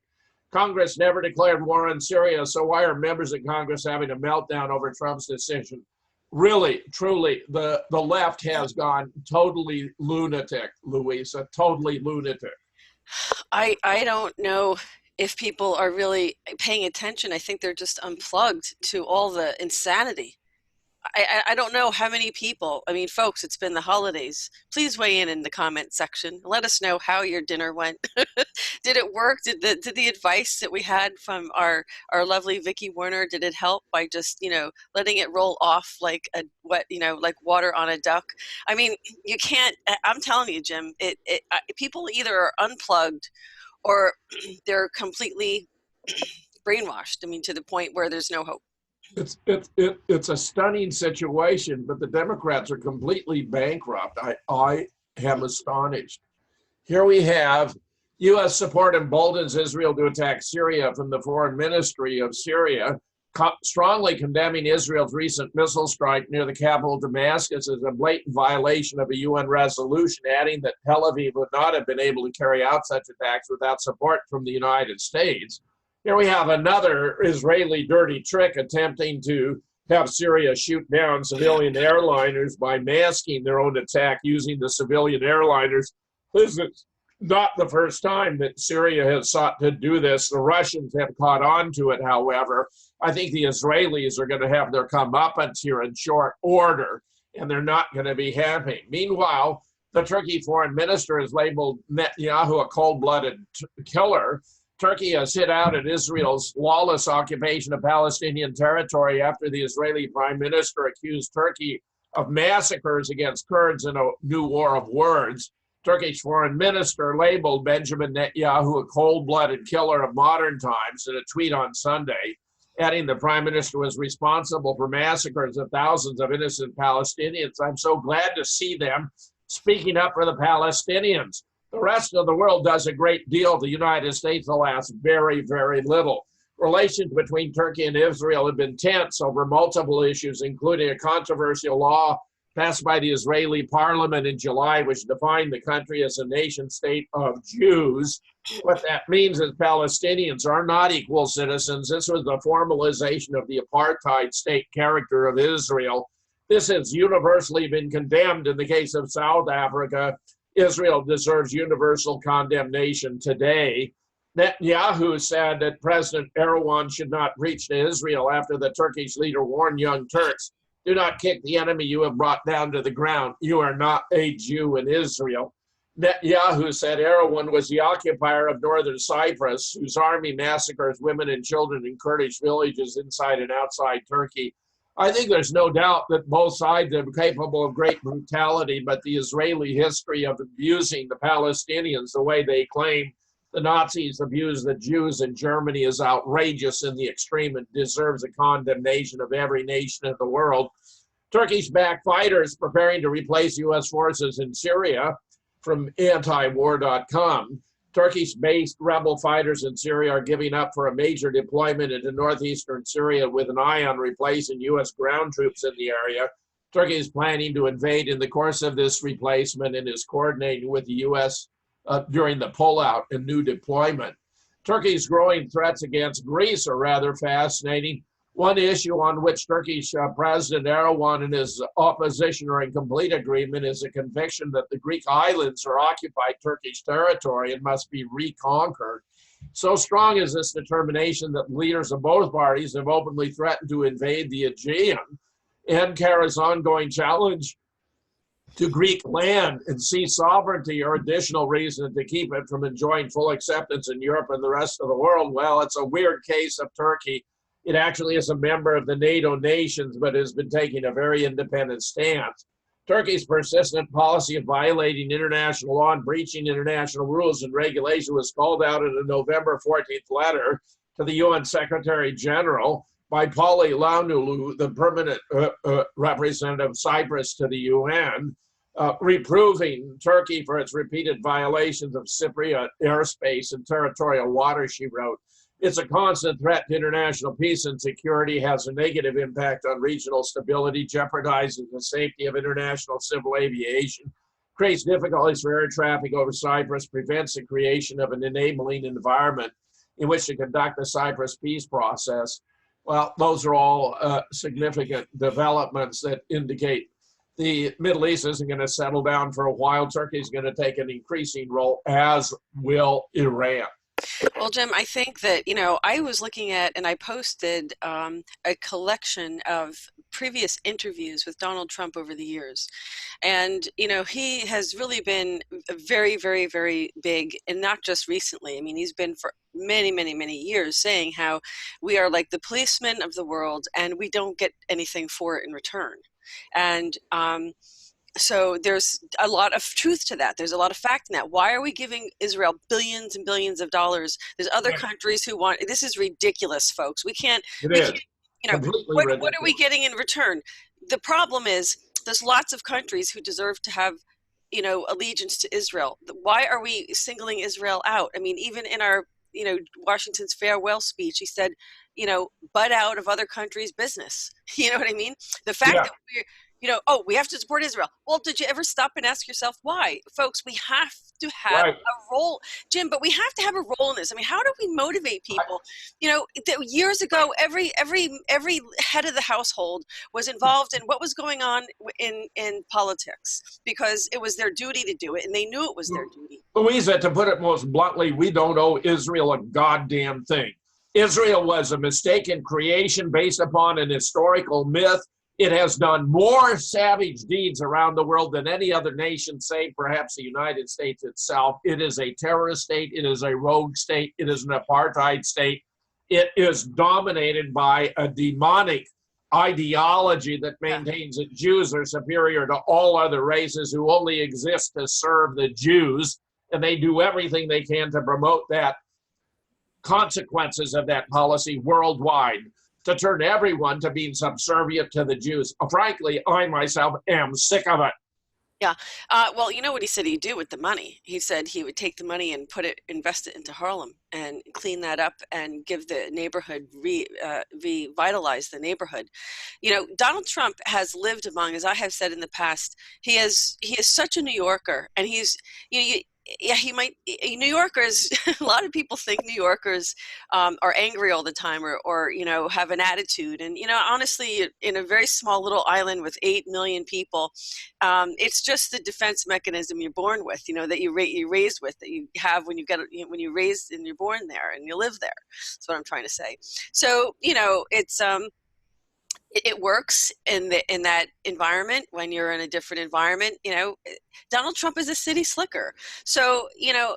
Congress never declared war on Syria, so why are members of Congress having a meltdown over Trump's decision? Really, truly, the left has gone totally lunatic, Louisa, totally lunatic. I don't know if people are really paying attention. I think they're just unplugged to all the insanity. I don't know how many people, I mean, folks, it's been the holidays. Please weigh in the comment section. Let us know how your dinner went. Did it work? Did the advice that we had from our lovely Vicki Warner, did it help by just, letting it roll off like like water on a duck? I mean, you can't, I'm telling you, Jim, people either are unplugged or they're completely brainwashed. I mean, to the point where there's no hope. It's a stunning situation, but the Democrats are completely bankrupt. I am astonished. Here we have U.S. support emboldens Israel to attack Syria from the foreign ministry of Syria. strongly condemning Israel's recent missile strike near the capital Damascus as a blatant violation of a UN resolution, adding that Tel Aviv would not have been able to carry out such attacks without support from the United States. Here we have another Israeli dirty trick attempting to have Syria shoot down civilian airliners by masking their own attack using the civilian airliners. This is not the first time that Syria has sought to do this. The Russians have caught on to it, however. I think the Israelis are going to have their comeuppance here in short order, and they're not going to be happy. Meanwhile, the Turkey foreign minister has labeled Netanyahu a cold-blooded killer. Turkey has hit out at Israel's lawless occupation of Palestinian territory after the Israeli prime minister accused Turkey of massacres against Kurds in a new war of words. Turkish foreign minister labeled Benjamin Netanyahu a cold-blooded killer of modern times in a tweet on Sunday, adding the prime minister was responsible for massacres of thousands of innocent Palestinians. I'm so glad to see them speaking up for the Palestinians. The rest of the world does a great deal. The United States, alas, very, very little. Relations between Turkey and Israel have been tense over multiple issues, including a controversial law passed by the Israeli parliament in July, which defined the country as a nation state of Jews. What that means is Palestinians are not equal citizens. This was the formalization of the apartheid state character of Israel. This has universally been condemned in the case of South Africa. Israel deserves universal condemnation today. Netanyahu said that President Erdogan should not reach to Israel after the Turkish leader warned young Turks, do not kick the enemy you have brought down to the ground. You are not a Jew in Israel. Netanyahu said Erdogan was the occupier of northern Cyprus, whose army massacres women and children in Kurdish villages inside and outside Turkey. I think there's no doubt that both sides are capable of great brutality, but the Israeli history of abusing the Palestinians the way they claim the Nazis abused the Jews in Germany is outrageous in the extreme and deserves a condemnation of every nation in the world. Turkish-backed fighters preparing to replace U.S. forces in Syria from antiwar.com. Turkish-based rebel fighters in Syria are giving up for a major deployment into northeastern Syria with an eye on replacing U.S. ground troops in the area. Turkey is planning to invade in the course of this replacement and is coordinating with the U.S. During the pullout and new deployment. Turkey's growing threats against Greece are rather fascinating. One issue on which Turkish President Erdogan and his opposition are in complete agreement is a conviction that the Greek islands are occupied Turkish territory and must be reconquered. So strong is this determination that leaders of both parties have openly threatened to invade the Aegean. Ankara's ongoing challenge to Greek land and sea sovereignty are additional reasons to keep it from enjoying full acceptance in Europe and the rest of the world. Well, it's a weird case of Turkey. It actually is a member of the NATO nations, but has been taking a very independent stance. Turkey's persistent policy of violating international law and breaching international rules and regulation was called out in a November 14th letter to the UN Secretary General by Pauli Launulu, the permanent representative of Cypress to the UN, reproving Turkey for its repeated violations of Cypriot airspace and territorial water, she wrote. It's a constant threat to international peace and security, has a negative impact on regional stability, jeopardizes the safety of international civil aviation, creates difficulties for air traffic over Cyprus, prevents the creation of an enabling environment in which to conduct the Cyprus peace process. Well, those are all significant developments that indicate the Middle East isn't going to settle down for a while. Turkey is going to take an increasing role, as will Iran. Well, Jim, I think that, I was looking at, and I posted a collection of previous interviews with Donald Trump over the years. And, he has really been very, very, very big, and not just recently. I mean, he's been for many, many, many years saying how we are like the policemen of the world and we don't get anything for it in return. And so there's a lot of truth to that. There's a lot of fact in that. Why are we giving Israel billions and billions of dollars? There's other countries who want, this is ridiculous, folks. We can't, what are we getting in return? The problem is there's lots of countries who deserve to have, allegiance to Israel. Why are we singling Israel out? I mean, even in our Washington's farewell speech, he said, butt out of other countries' business. You know what I mean? The fact that we have to support Israel. Well, did you ever stop and ask yourself why? Folks, we have to have a role, Jim, but we have to have a role in this. I mean, how do we motivate people? Years ago, every head of the household was involved in what was going on in politics because it was their duty to do it, and they knew it was their duty. Louisa, to put it most bluntly, we don't owe Israel a goddamn thing. Israel was a mistaken creation based upon an historical myth. It has done more savage deeds around the world than any other nation, save perhaps the United States itself. It is a terrorist state. It is a rogue state. It is an apartheid state. It is dominated by a demonic ideology that maintains that Jews are superior to all other races who only exist to serve the Jews, and they do everything they can to promote that. Consequences of that policy worldwide to turn everyone to being subservient to the Jews. Frankly, I myself am sick of it. Yeah. Well, you know what he said he'd do with the money? He said he would take the money and invest it into Harlem and clean that up and give the neighborhood, revitalize the neighborhood. Donald Trump has lived among, as I have said in the past, he is such a New Yorker, and New Yorkers, a lot of people think New Yorkers are angry all the time or have an attitude. And, honestly, in a very small little island with 8 million people, it's just the defense mechanism you're born with, that you're raised with, that you have when you're raised and you're born there and you live there. That's what I'm trying to say. So, it's it works in that environment. When you're in a different environment, Donald Trump is a city slicker. So,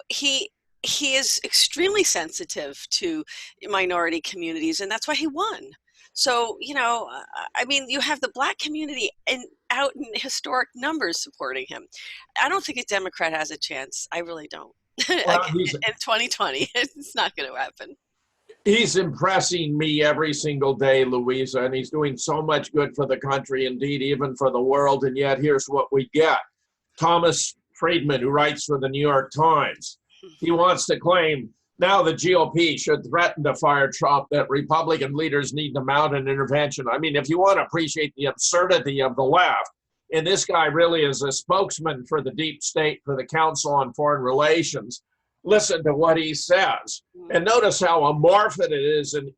he is extremely sensitive to minority communities, and that's why he won. So, you have the Black community out in historic numbers supporting him. I don't think a Democrat has a chance. I really don't. Well, in 2020, it's not going to happen. He's impressing me every single day, Louisa, and he's doing so much good for the country, indeed, even for the world. And yet, here's what we get. Thomas Friedman, who writes for the New York Times, he wants to claim now the GOP should threaten to fire Trump, that Republican leaders need to mount an intervention. I mean, if you want to appreciate the absurdity of the left, and this guy really is a spokesman for the deep state, for the Council on Foreign Relations, listen to what he says. And notice how amorphous it is and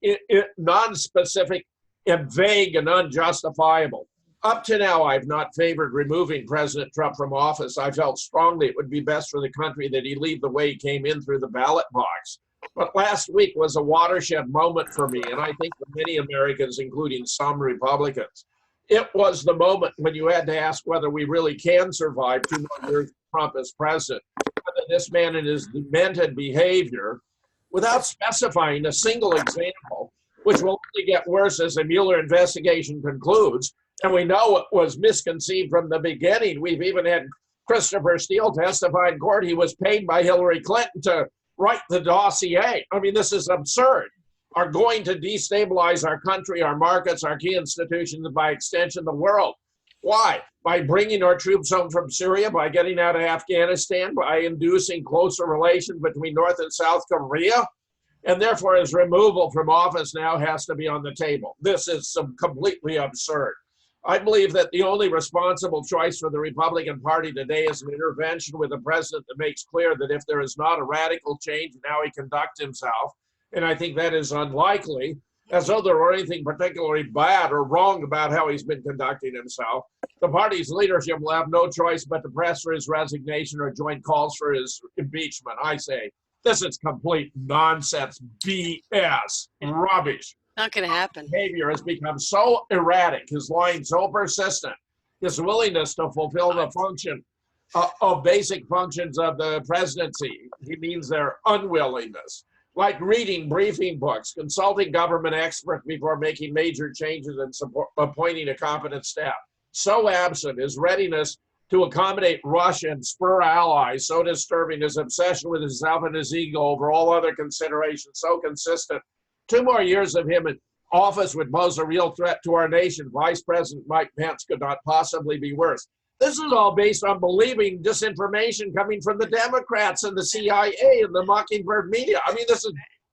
non-specific and vague and unjustifiable. Up to now, I've not favored removing President Trump from office. I felt strongly it would be best for the country that he leave the way he came in, through the ballot box. But last week was a watershed moment for me, and I think for many Americans, including some Republicans. It was the moment when you had to ask whether we really can survive 2 more years of Trump as president. Whether this man and his demented behavior, without specifying a single example, which will only get worse as the Mueller investigation concludes, and we know it was misconceived from the beginning. We've even had Christopher Steele testify in court he was paid by Hillary Clinton to write the dossier. I mean, this is absurd. Are going to destabilize our country, our markets, our key institutions, and by extension, the world. Why? By bringing our troops home from Syria, by getting out of Afghanistan, by inducing closer relations between North and South Korea, and therefore his removal from office now has to be on the table. This is completely absurd. I believe that the only responsible choice for the Republican Party today is an intervention with a president that makes clear that if there is not a radical change in how he conducts himself, and I think that is unlikely, as though there were anything particularly bad or wrong about how he's been conducting himself, the party's leadership will have no choice but to press for his resignation or join calls for his impeachment. I say, this is complete nonsense, BS, rubbish. Not going to happen. His behavior has become so erratic, his lying so persistent, his willingness to fulfill the function of basic functions of the presidency. He means their unwillingness. Like reading briefing books, consulting government experts before making major changes and appointing a competent staff. So absent his readiness to accommodate Russia and spur allies, so disturbing his obsession with himself and his ego over all other considerations, so consistent. 2 more years of him in office would pose a real threat to our nation. Vice President Mike Pence could not possibly be worse. This is all based on believing disinformation coming from the Democrats and the CIA and the Mockingbird media. I mean,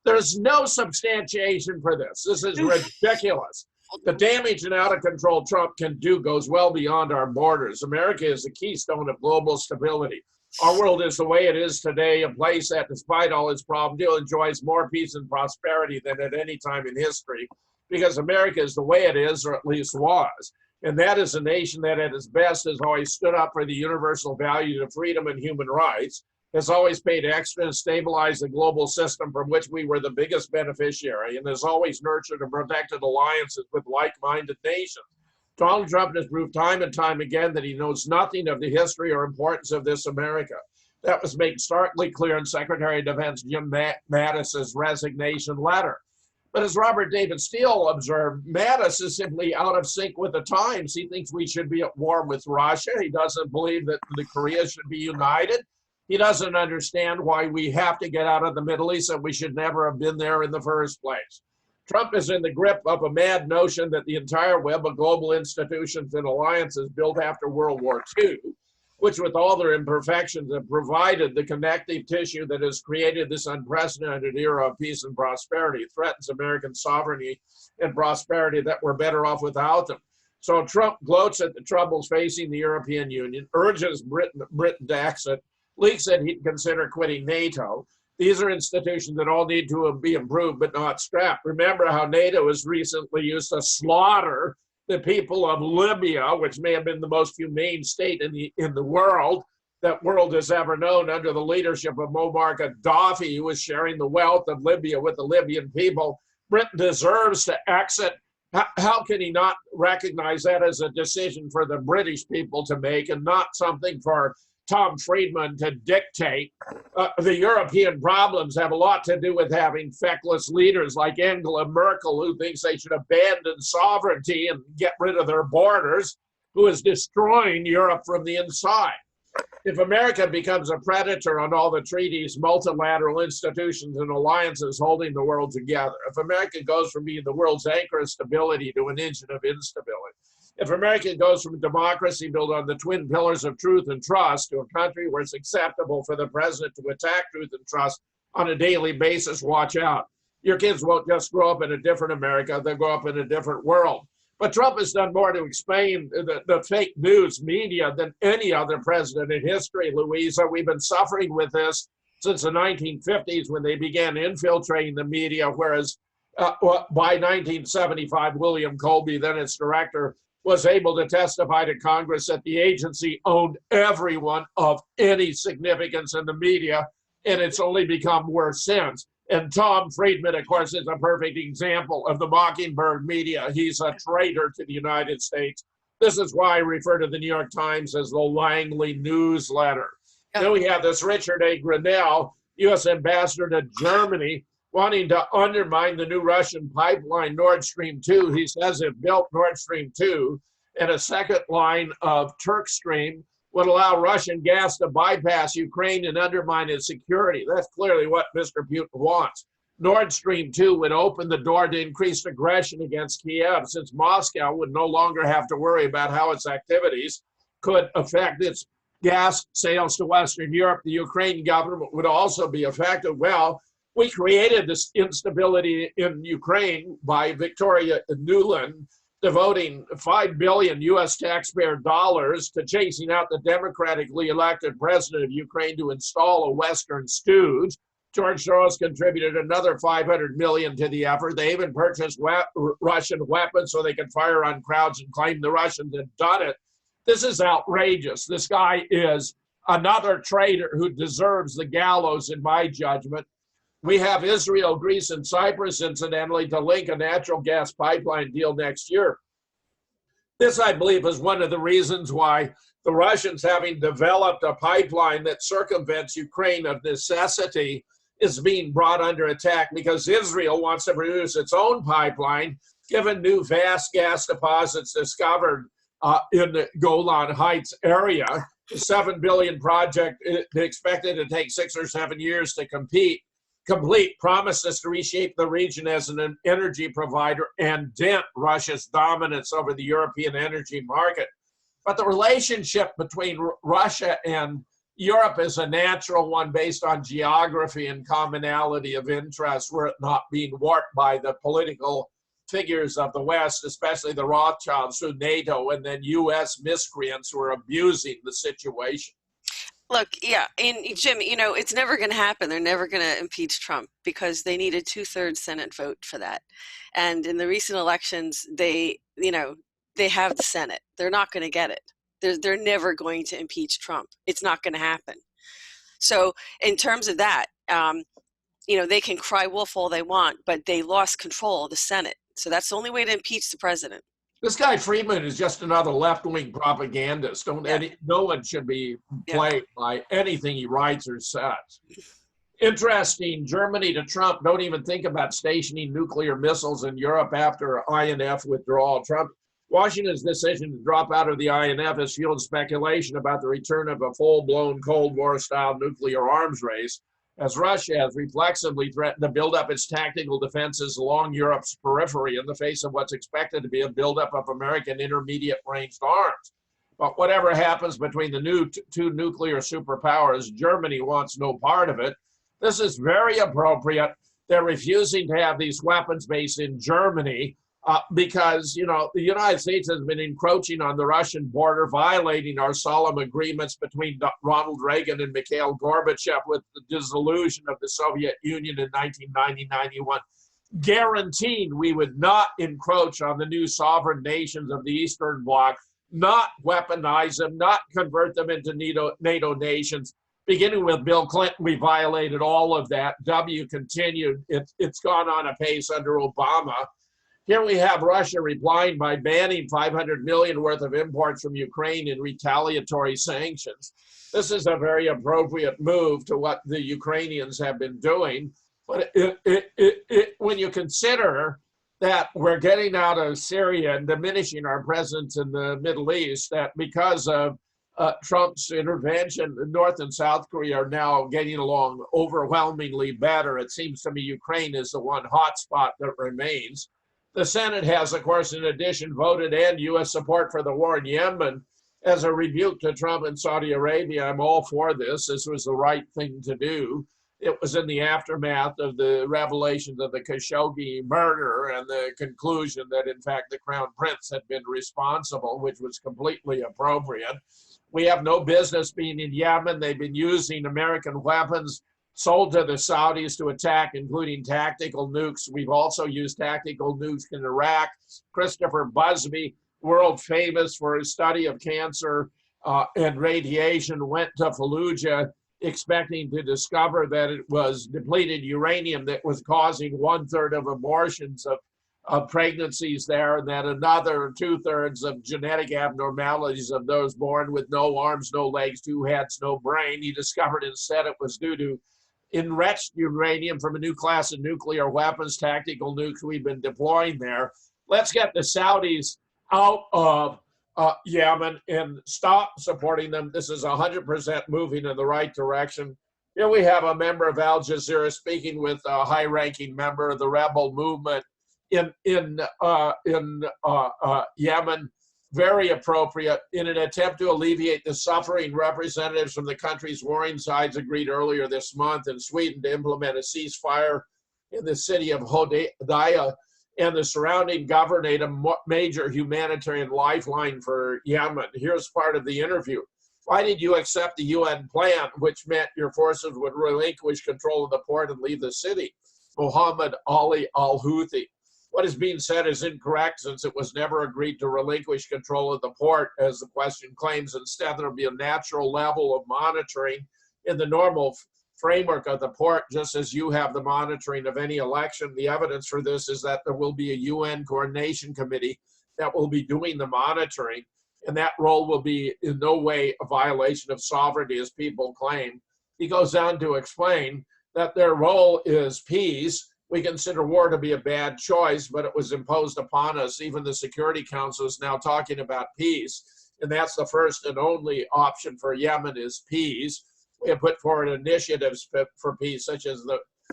there's no substantiation for this. This is ridiculous. The damage and out of control Trump can do goes well beyond our borders. America is the keystone of global stability. Our world is the way it is today, a place that, despite all its problems, still enjoys more peace and prosperity than at any time in history, because America is the way it is, or at least was. And that is a nation that at its best has always stood up for the universal values of freedom and human rights, has always paid extra to stabilize the global system from which we were the biggest beneficiary, and has always nurtured and protected alliances with like-minded nations. Donald Trump has proved time and time again that he knows nothing of the history or importance of this America. That was made starkly clear in Secretary of Defense Jim Mattis's resignation letter. But as Robert David Steele observed, Mattis is simply out of sync with the times. He thinks we should be at war with Russia. He doesn't believe that the Korea should be united. He doesn't understand why we have to get out of the Middle East and we should never have been there in the first place. Trump is in the grip of a mad notion that the entire web of global institutions and alliances built after World War II, which with all their imperfections have provided the connective tissue that has created this unprecedented era of peace and prosperity, threatens American sovereignty and prosperity that we're better off without them. So Trump gloats at the troubles facing the European Union, urges Britain to exit, leaks that he'd consider quitting NATO. These are institutions that all need to be improved but not scrapped. Remember how NATO was recently used to slaughter the people of Libya, which may have been the most humane state in the world that world has ever known, under the leadership of Muammar Gaddafi, who was sharing the wealth of Libya with the Libyan people. Britain deserves to exit. How can he not recognize that as a decision for the British people to make and not something for Tom Friedman to dictate? The European problems have a lot to do with having feckless leaders like Angela Merkel, who thinks they should abandon sovereignty and get rid of their borders, who is destroying Europe from the inside. If America becomes a predator on all the treaties, multilateral institutions, and alliances holding the world together, if America goes from being the world's anchor of stability to an engine of instability, if America goes from a democracy built on the twin pillars of truth and trust to a country where it's acceptable for the president to attack truth and trust on a daily basis, watch out. Your kids won't just grow up in a different America, they'll grow up in a different world. But Trump has done more to explain the fake news media than any other president in history, Louisa. We've been suffering with this since the 1950s when they began infiltrating the media, whereas by 1975, William Colby, then its director, was able to testify to Congress that the agency owned everyone of any significance in the media, and it's only become worse since. And Tom Friedman, of course, is a perfect example of the Mockingbird media. He's a traitor to the United States. This is why I refer to the New York Times as the Langley newsletter. Then we have this Richard A. Grenell, U.S. ambassador to Germany, wanting to undermine the new Russian pipeline Nord Stream 2. He says if built Nord Stream 2 and a second line of Turk Stream would allow Russian gas to bypass Ukraine and undermine its security. That's clearly what Mr. Putin wants. Nord Stream 2 would open the door to increased aggression against Kiev, since Moscow would no longer have to worry about how its activities could affect its gas sales to Western Europe. The Ukrainian government would also be affected. Well, we created this instability in Ukraine by Victoria Nuland devoting $5 billion U.S. taxpayer dollars to chasing out the democratically elected president of Ukraine to install a Western stooge. George Soros contributed another $500 million to the effort. They even purchased Russian weapons so they could fire on crowds and claim the Russians had done it. This is outrageous. This guy is another traitor who deserves the gallows, in my judgment. We have Israel, Greece, and Cypress, incidentally, to link a natural gas pipeline deal next year. This, I believe, is one of the reasons why the Russians, having developed a pipeline that circumvents Ukraine of necessity, is being brought under attack, because Israel wants to produce its own pipeline, given new vast gas deposits discovered in the Golan Heights area. The $7 billion project is expected to take 6 or 7 years to complete, promises to reshape the region as an energy provider and dent Russia's dominance over the European energy market. But the relationship between Russia and Europe is a natural one based on geography and commonality of interest, were it not being warped by the political figures of the West, especially the Rothschilds through NATO, and then U.S. miscreants who are abusing the situation. Look, yeah, and Jim, you know, it's never going to happen. They're never going to impeach Trump because they need a 2/3 Senate vote for that. And in the recent elections, they have the Senate. They're not going to get it. They're never going to impeach Trump. It's not going to happen. So in terms of that, they can cry wolf all they want, but they lost control of the Senate. So that's the only way to impeach the president. This guy Friedman is just another left-wing propagandist. No one should be played by anything he writes or says. Interesting, Germany to Trump don't even think about stationing nuclear missiles in Europe after INF withdrawal. Washington's decision to drop out of the INF has fueled speculation about the return of a full-blown Cold War-style nuclear arms race, as Russia has reflexively threatened to build up its tactical defenses along Europe's periphery in the face of what's expected to be a buildup of American intermediate-ranged arms. But whatever happens between the two nuclear superpowers, Germany wants no part of it. This is very appropriate. They're refusing to have these weapons based in Germany because, the United States has been encroaching on the Russian border, violating our solemn agreements between Ronald Reagan and Mikhail Gorbachev with the dissolution of the Soviet Union in 1990-91, guaranteeing we would not encroach on the new sovereign nations of the Eastern Bloc, not weaponize them, not convert them into NATO nations. Beginning with Bill Clinton, we violated all of that. W continued. It's gone on apace under Obama. Here we have Russia replying by banning $500 million worth of imports from Ukraine in retaliatory sanctions. This is a very appropriate move to what the Ukrainians have been doing. But when you consider that we're getting out of Syria and diminishing our presence in the Middle East, that because of Trump's intervention, North and South Korea are now getting along overwhelmingly better. It seems to me Ukraine is the one hotspot that remains. The Senate has, of course, in addition, voted in U.S. support for the war in Yemen as a rebuke to Trump and Saudi Arabia. I'm all for this. This was the right thing to do. It was in the aftermath of the revelations of the Khashoggi murder and the conclusion that, in fact, the Crown Prince had been responsible, which was completely appropriate. We have no business being in Yemen. They've been using American weapons sold to the Saudis to attack, including tactical nukes. We've also used tactical nukes in Iraq. Christopher Busby, world famous for his study of cancer and radiation, went to Fallujah expecting to discover that it was depleted uranium that was causing 1/3 of abortions of pregnancies there, and that another 2/3 of genetic abnormalities of those born with no arms, no legs, 2 heads, no brain. He discovered instead it was due to enriched uranium from a new class of nuclear weapons, tactical nukes we've been deploying there. Let's get the Saudis out of Yemen and stop supporting them. This is 100% moving in the right direction. Here we have a member of Al Jazeera speaking with a high-ranking member of the rebel movement in Yemen. Very appropriate. In an attempt to alleviate the suffering, representatives from the country's warring sides agreed earlier this month in Sweden to implement a ceasefire in the city of Hodeidah and the surrounding governorate, a major humanitarian lifeline for Yemen. Here's part of the interview. Why did you accept the UN plan, which meant your forces would relinquish control of the port and leave the city? Mohammed Ali al-Houthi. What is being said is incorrect, since it was never agreed to relinquish control of the port, as the question claims. Instead, there will be a natural level of monitoring in the normal framework of the port, just as you have the monitoring of any election. The evidence for this is that there will be a UN coordination committee that will be doing the monitoring, and that role will be in no way a violation of sovereignty, as people claim. He goes on to explain that their role is peace. We consider war to be a bad choice, but it was imposed upon us. Even the Security Council is now talking about peace, and that's the first and only option for Yemen is peace. We have put forward initiatives for peace, such as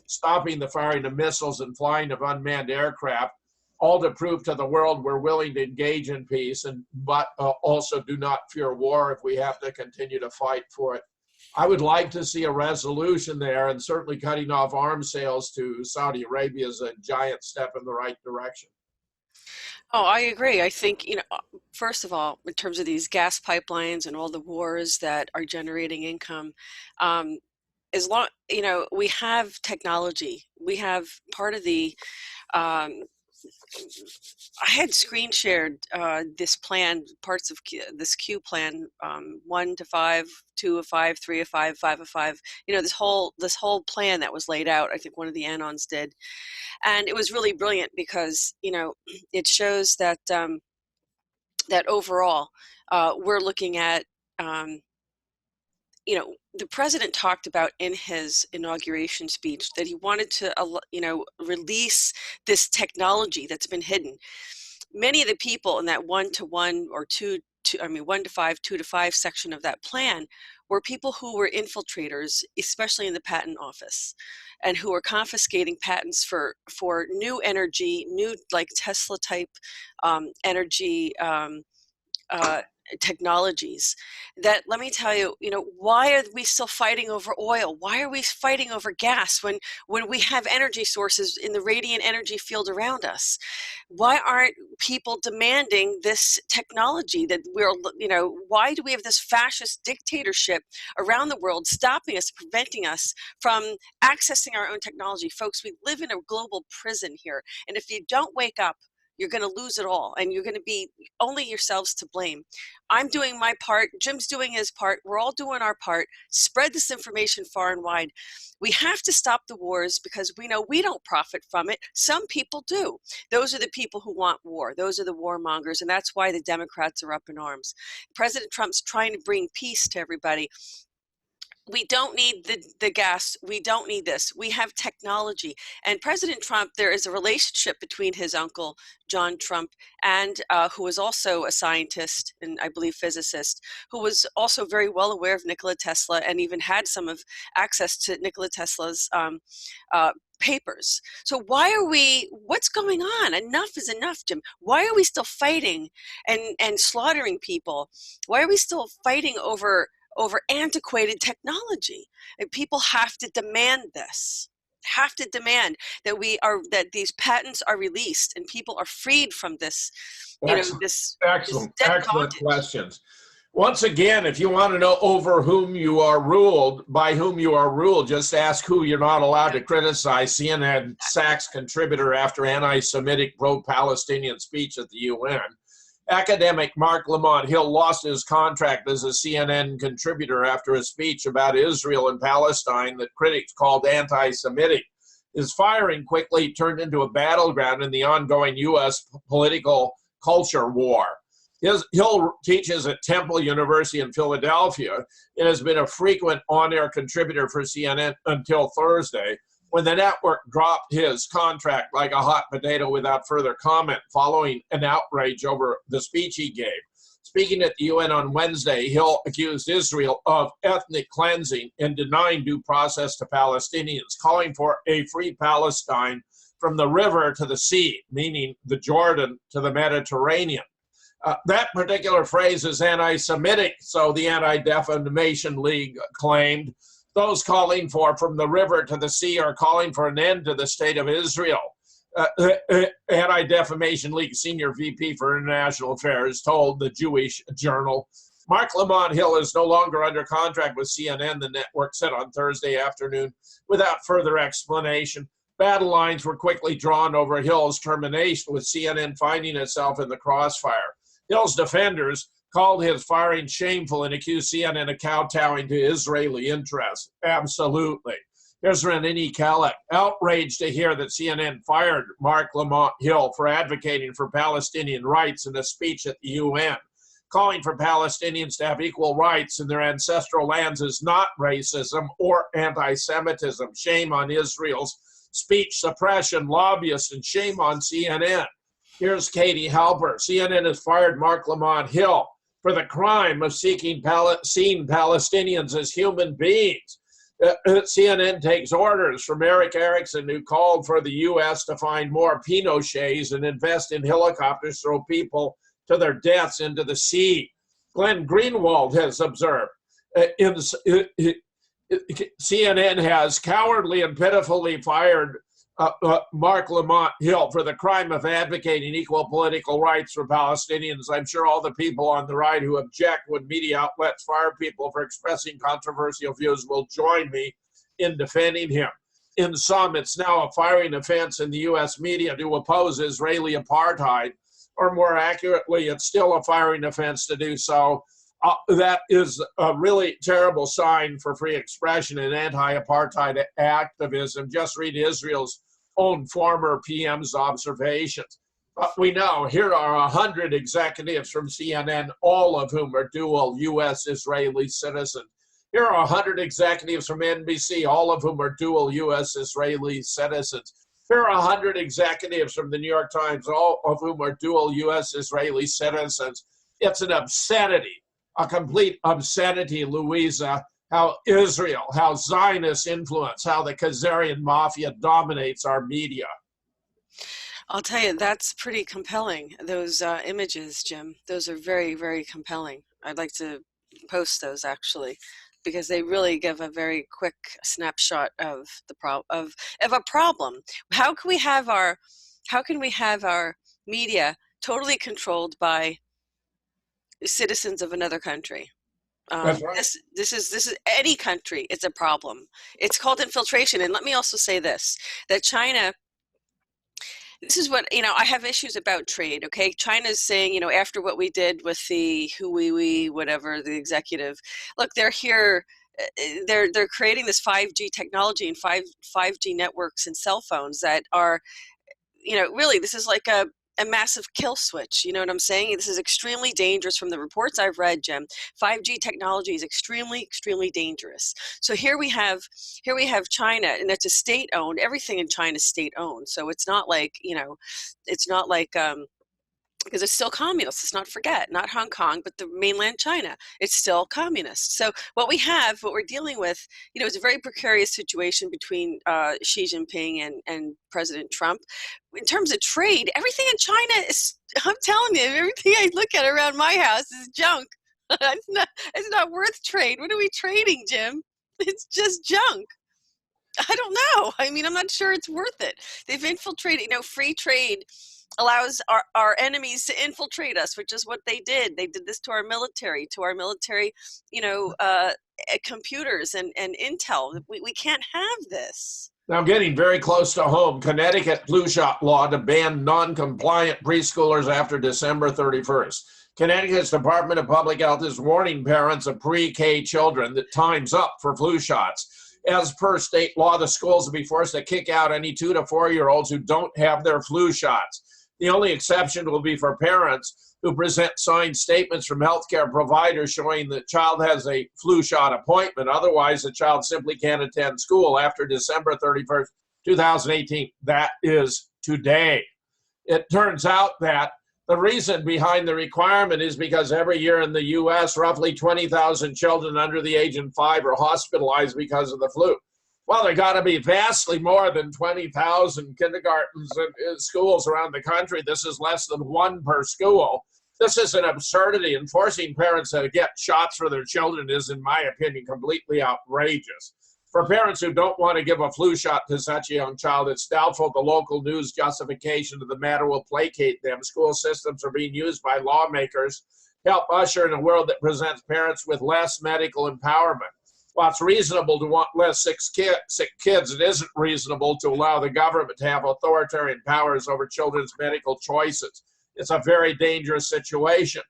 stopping the firing of missiles and flying of unmanned aircraft. all to prove to the world we're willing to engage in peace, but also do not fear war if we have to continue to fight for it. I would like to see a resolution there, and certainly cutting off arms sales to Saudi Arabia is a giant step in the right direction. Oh, I agree. I think, first of all, in terms of these gas pipelines and all the wars that are generating income, as long, we have technology. We have part of the, um, I had screen shared this plan, parts of this Q plan, 1 to 5, 2 of 5, 3 of 5, 5 of 5. This whole plan that was laid out. I think one of the Anons did, and it was really brilliant because it shows that that overall we're looking at. The president talked about in his inauguration speech that he wanted to, release this technology that's been hidden. Many of the people in that 1 to 1 or 1 to 5, 2 to 5 section of that plan were people who were infiltrators, especially in the patent office, and who were confiscating patents for new energy, new like Tesla type energy technologies. That, let me tell you, why are we still fighting over oil? Why are we fighting over gas when we have energy sources in the radiant energy field around us? Why aren't people demanding this technology that why do we have this fascist dictatorship around the world stopping us, preventing us from accessing our own technology? Folks, we live in a global prison here, and if you don't wake up, you're going to lose it all, and you're going to be only yourselves to blame. I'm doing my part. Jim's doing his part. We're all doing our part. Spread this information far and wide. We have to stop the wars because we know we don't profit from it. Some people do. Those are the people who want war. Those are the warmongers, and that's why the Democrats are up in arms. President Trump's trying to bring peace to everybody. We don't need the gas. We don't need this. We have technology. And President Trump, there is a relationship between his uncle, John Trump, and who was also a scientist and I believe physicist, who was also very well aware of Nikola Tesla and even had some of access to Nikola Tesla's papers. So what's going on? Enough is enough, Jim. Why are we still fighting and slaughtering people? Why are we still fighting over antiquated technology? And people have to demand this, have to demand that these patents are released and people are freed from this, excellent questions. Once again, if you want to know over whom you are ruled, by whom you are ruled, just ask who you're not allowed to criticize. CNN sacks contributor after anti-Semitic pro-Palestinian speech at the UN. Academic Mark Lamont Hill lost his contract as a CNN contributor after a speech about Israel and Palestine that critics called anti-Semitic. His firing quickly turned into a battleground in the ongoing U.S. political culture war. Hill teaches at Temple University in Philadelphia and has been a frequent on-air contributor for CNN until Thursday, when the network dropped his contract like a hot potato without further comment following an outrage over the speech he gave. Speaking at the UN on Wednesday, Hill accused Israel of ethnic cleansing and denying due process to Palestinians, calling for a free Palestine from the river to the sea, meaning the Jordan to the Mediterranean. That particular phrase is anti-Semitic, so the Anti-Defamation League claimed. Those calling for from the river to the sea are calling for an end to the state of Israel. Anti-Defamation League Senior VP for International Affairs told the Jewish Journal. Mark Lamont Hill is no longer under contract with CNN, the network said on Thursday afternoon, without further explanation. Battle lines were quickly drawn over Hill's termination, with CNN finding itself in the crossfire. Hill's defenders called his firing shameful and accused CNN of kowtowing to Israeli interests. Absolutely. Here's Renini Kalek, outraged to hear that CNN fired Mark Lamont Hill for advocating for Palestinian rights in a speech at the UN. Calling for Palestinians to have equal rights in their ancestral lands is not racism or anti-Semitism. Shame on Israel's speech suppression lobbyists and shame on CNN. Here's Katie Halper. CNN has fired Mark Lamont Hill for the crime of seeing Palestinians as human beings. CNN takes orders from Eric Erickson, who called for the U.S. to find more Pinochets and invest in helicopters to throw people to their deaths into the sea. Glenn Greenwald has observed. CNN has cowardly and pitifully fired Mark Lamont Hill for the crime of advocating equal political rights for Palestinians. I'm sure all the people on the right who object when media outlets fire people for expressing controversial views will join me in defending him. In sum, it's now a firing offense in the U.S. media to oppose Israeli apartheid, or more accurately, it's still a firing offense to do so. That is a really terrible sign for free expression and anti-apartheid activism. Just read Israel's own former PM's observations. We know here are 100 executives from CNN, all of whom are dual U.S.-Israeli citizens. Here are 100 executives from NBC, all of whom are dual U.S.-Israeli citizens. Here are 100 executives from the New York Times, all of whom are dual U.S.-Israeli citizens. It's an obscenity, a complete obscenity, Louisa, how Israel, how Zionist influence, how the Khazarian mafia dominates our media. I'll tell you, that's pretty compelling. Those images, Jim, those are very, very compelling. I'd like to post those actually, because they really give a very quick snapshot of the of a problem. How can we have our media totally controlled by citizens of another country? That's right. This is any country. It's a problem. It's called infiltration. And let me also say this: that China. This is what, I have issues about trade, okay? China's saying, after what we did with the Huawei, whatever, the executive, look, they're here, they're creating this 5G technology and 5G networks and cell phones that are, really, this is like a massive kill switch. You know what I'm saying? This is extremely dangerous from the reports I've read, Jim. 5G technology is extremely, extremely dangerous. So here we have China, and it's a state-owned. Everything in China is state-owned. So it's not like, it's not like, because it's still communist. Let's not forget, not Hong Kong, but the mainland China. It's still communist. So what we're dealing with, is a very precarious situation between Xi Jinping and President Trump. In terms of trade, everything in China is, I'm telling you, everything I look at around my house is junk. It's not worth trade. What are we trading, Jim? It's just junk. I don't know. I mean, I'm not sure it's worth it. They've infiltrated, free trade allows our enemies to infiltrate us, which is what they did. They did this to our military, computers and intel. We can't have this. Now, getting very close to home, Connecticut flu shot law to ban non-compliant preschoolers after December 31st. Connecticut's Department of Public Health is warning parents of pre-K children that time's up for flu shots. As per state law, the schools will be forced to kick out any 2 to 4-year-olds who don't have their flu shots. The only exception will be for parents who present signed statements from healthcare providers showing the child has a flu shot appointment. Otherwise, the child simply can't attend school after December 31st, 2018. That is today. It turns out that the reason behind the requirement is because every year in the U.S., roughly 20,000 children under the age of 5 are hospitalized because of the flu. Well, there got to be vastly more than 20,000 kindergartens and schools around the country. This is less than 1 per school. This is an absurdity, and forcing parents to get shots for their children is, in my opinion, completely outrageous. For parents who don't want to give a flu shot to such a young child, it's doubtful the local news justification of the matter will placate them. School systems are being used by lawmakers to help usher in a world that presents parents with less medical empowerment. While it's reasonable to want less sick kids, it isn't reasonable to allow the government to have authoritarian powers over children's medical choices. It's a very dangerous situation.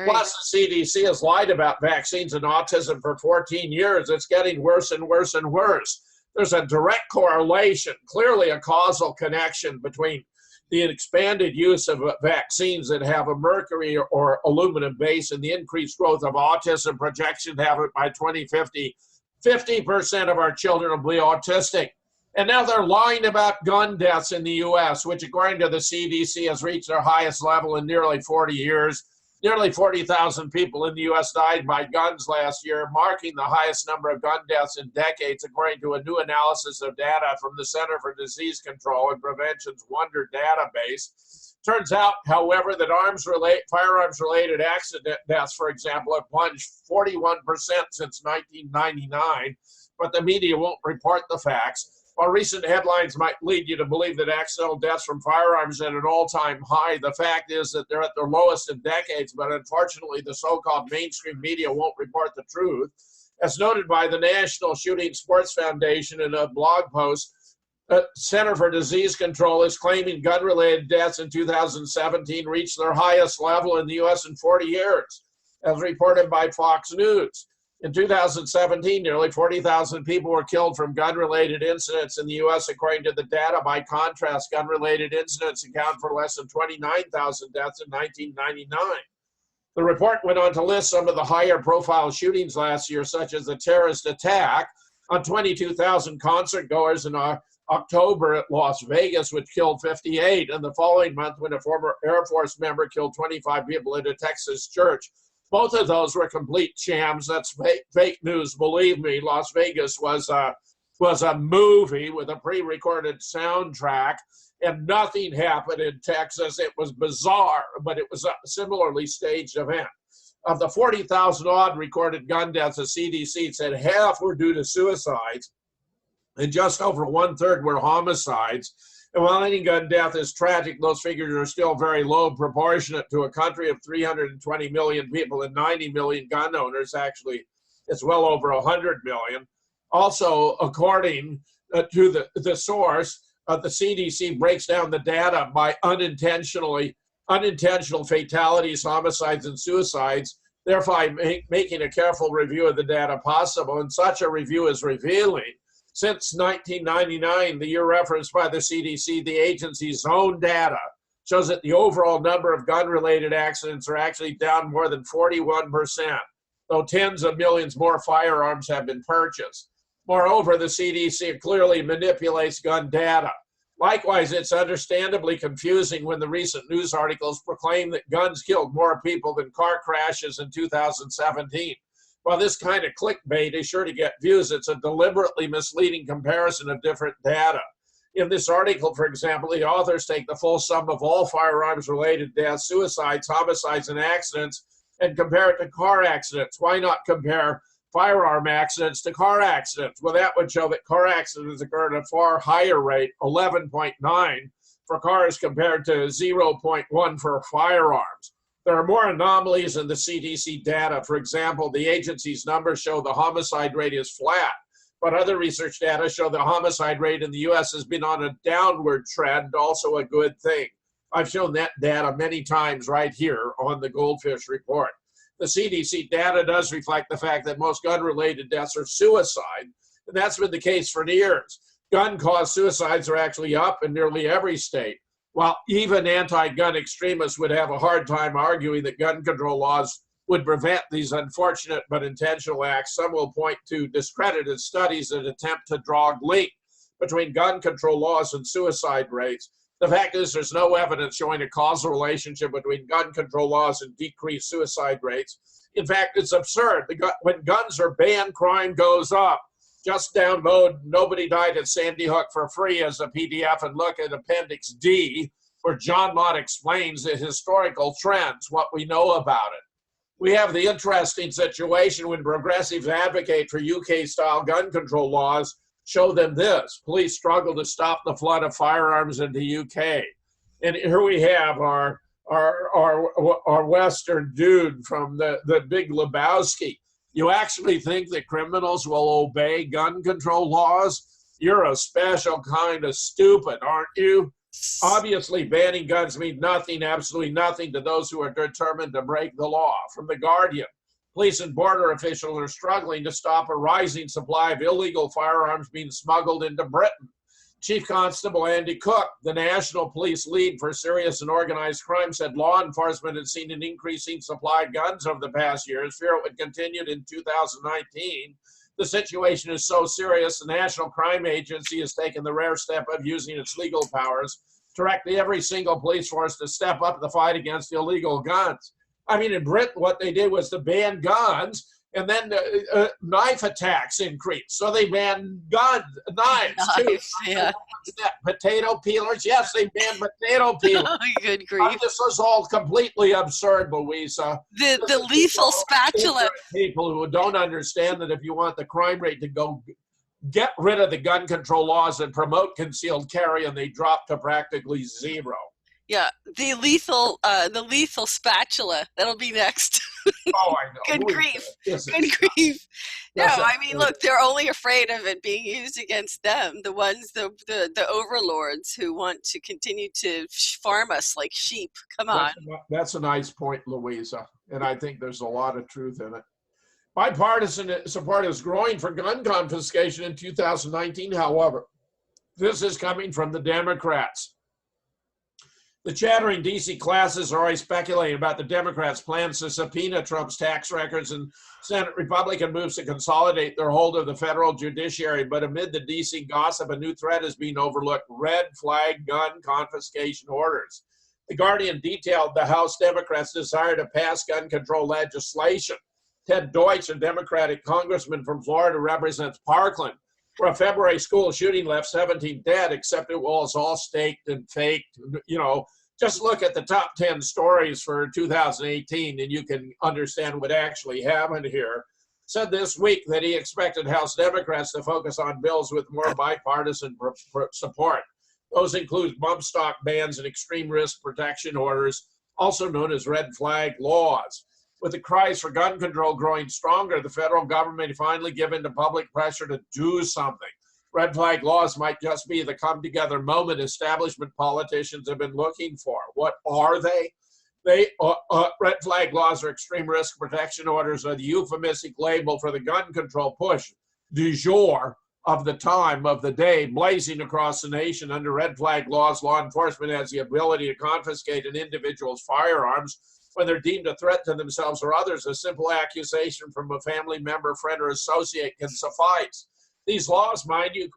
Plus, the CDC has lied about vaccines and autism for 14 years. It's getting worse and worse and worse. There's a direct correlation, clearly a causal connection between the expanded use of vaccines that have a mercury or aluminum base and the increased growth of autism. Projections have it by 2050. 50% of our children will be autistic. And now they're lying about gun deaths in the U.S., which according to the CDC has reached their highest level in nearly 40 years. Nearly 40,000 people in the U.S. died by guns last year, marking the highest number of gun deaths in decades, according to a new analysis of data from the Center for Disease Control and Prevention's Wonder database. Turns out, however, that firearms-related accident deaths, for example, have plunged 41% since 1999, but the media won't report the facts. While recent headlines might lead you to believe that accidental deaths from firearms are at an all-time high, the fact is that they're at their lowest in decades, but unfortunately the so-called mainstream media won't report the truth. As noted by the National Shooting Sports Foundation in a blog post, Center for Disease Control is claiming gun-related deaths in 2017 reached their highest level in the U.S. in 40 years, as reported by Fox News. In 2017, nearly 40,000 people were killed from gun-related incidents in the U.S., according to the data. By contrast, gun-related incidents account for less than 29,000 deaths in 1999. The report went on to list some of the higher-profile shootings last year, such as the terrorist attack on 22,000 concert-goers in October at Las Vegas, which killed 58, and the following month when a former Air Force member killed 25 people at a Texas church. Both of those were complete shams. That's fake news, believe me. Las Vegas was a movie with a pre-recorded soundtrack, and nothing happened in Texas. It was bizarre, but it was a similarly staged event. Of the 40,000 odd recorded gun deaths, the CDC said half were due to suicides, and just over 1/3 were homicides. And while any gun death is tragic, those figures are still very low, proportionate to a country of 320 million people and 90 million gun owners. Actually, it's well over 100 million. Also, according to the source, the CDC breaks down the data by unintentional fatalities, homicides, and suicides, thereby making a careful review of the data possible. And such a review is revealing. Since 1999, the year referenced by the CDC, the agency's own data shows that the overall number of gun-related accidents are actually down more than 41%, though tens of millions more firearms have been purchased. Moreover, the CDC clearly manipulates gun data. Likewise, it's understandably confusing when the recent news articles proclaim that guns killed more people than car crashes in 2017. While this kind of clickbait is sure to get views, it's a deliberately misleading comparison of different data. In this article, for example, the authors take the full sum of all firearms-related deaths, suicides, homicides, and accidents and compare it to car accidents. Why not compare firearm accidents to car accidents? Well, that would show that car accidents occur at a far higher rate, 11.9 for cars compared to 0.1 for firearms. There are more anomalies in the CDC data. For example, the agency's numbers show the homicide rate is flat, but other research data show the homicide rate in the U.S. has been on a downward trend, also a good thing. I've shown that data many times right here on the GoldFish Report. The CDC data does reflect the fact that most gun-related deaths are suicide, and that's been the case for years. Gun-caused suicides are actually up in nearly every state. While even anti-gun extremists would have a hard time arguing that gun control laws would prevent these unfortunate but intentional acts, some will point to discredited studies that attempt to draw a link between gun control laws and suicide rates. The fact is there's no evidence showing a causal relationship between gun control laws and decreased suicide rates. In fact, it's absurd. When guns are banned, crime goes up. Just download Nobody Died at Sandy Hook for free as a PDF and look at Appendix D, where John Mott explains the historical trends, what we know about it. We have the interesting situation when progressives advocate for UK-style gun control laws, show them this. Police struggle to stop the flood of firearms into UK. And here we have our Western dude from the Big Lebowski. You actually think that criminals will obey gun control laws? You're a special kind of stupid, aren't you? Obviously, banning guns means nothing, absolutely nothing to those who are determined to break the law. From The Guardian, police and border officials are struggling to stop a rising supply of illegal firearms being smuggled into Britain. Chief Constable Andy Cook, the national police lead for serious and organized crime, said law enforcement had seen an increasing supply of guns over the past years. Fear it would continue in 2019. The situation is so serious, the National Crime Agency has taken the rare step of using its legal powers to direct every single police force to step up the fight against illegal guns. I mean, in Britain, what they did was to ban guns, and then knife attacks increased. So they banned knives too. Knives, yeah. Potato peelers, yes, they banned potato peelers. Oh, good grief. This is all completely absurd, Louisa. The lethal spatula. People who don't understand that if you want the crime rate to go, get rid of the gun control laws and promote concealed carry, and they drop to practically zero. Yeah, the lethal spatula. That'll be next. Oh, I know. Good grief. Good grief. No, I mean, look, they're only afraid of it being used against them, the ones, the overlords who want to continue to farm us like sheep. Come on. That's a nice point, Louisa, and I think there's a lot of truth in it. Bipartisan support is growing for gun confiscation in 2019, however. This is coming from the Democrats. The chattering DC classes are always speculating about the Democrats' plans to subpoena Trump's tax records and Senate Republican moves to consolidate their hold of the federal judiciary. But amid the DC gossip, a new threat is being overlooked: red flag gun confiscation orders. The Guardian detailed the House Democrats' desire to pass gun control legislation. Ted Deutsch, a Democratic congressman from Florida, represents Parkland, where a February school shooting left 17 dead, except it was all staked and faked. You know, just look at the top 10 stories for 2018 and you can understand what actually happened here. Said this week that he expected House Democrats to focus on bills with more bipartisan support. Those include bump stock bans and extreme risk protection orders, also known as red flag laws. With the cries for gun control growing stronger, the federal government finally given to public pressure to do something. Red flag laws might just be the come-together moment establishment politicians have been looking for. What are they? Red flag laws or extreme risk protection orders are the euphemistic label for the gun control push du jour of the time of the day, blazing across the nation. Under red flag laws, law enforcement has the ability to confiscate an individual's firearms when they're deemed a threat to themselves or others. A simple accusation from a family member, friend, or associate can suffice. These laws, mind you,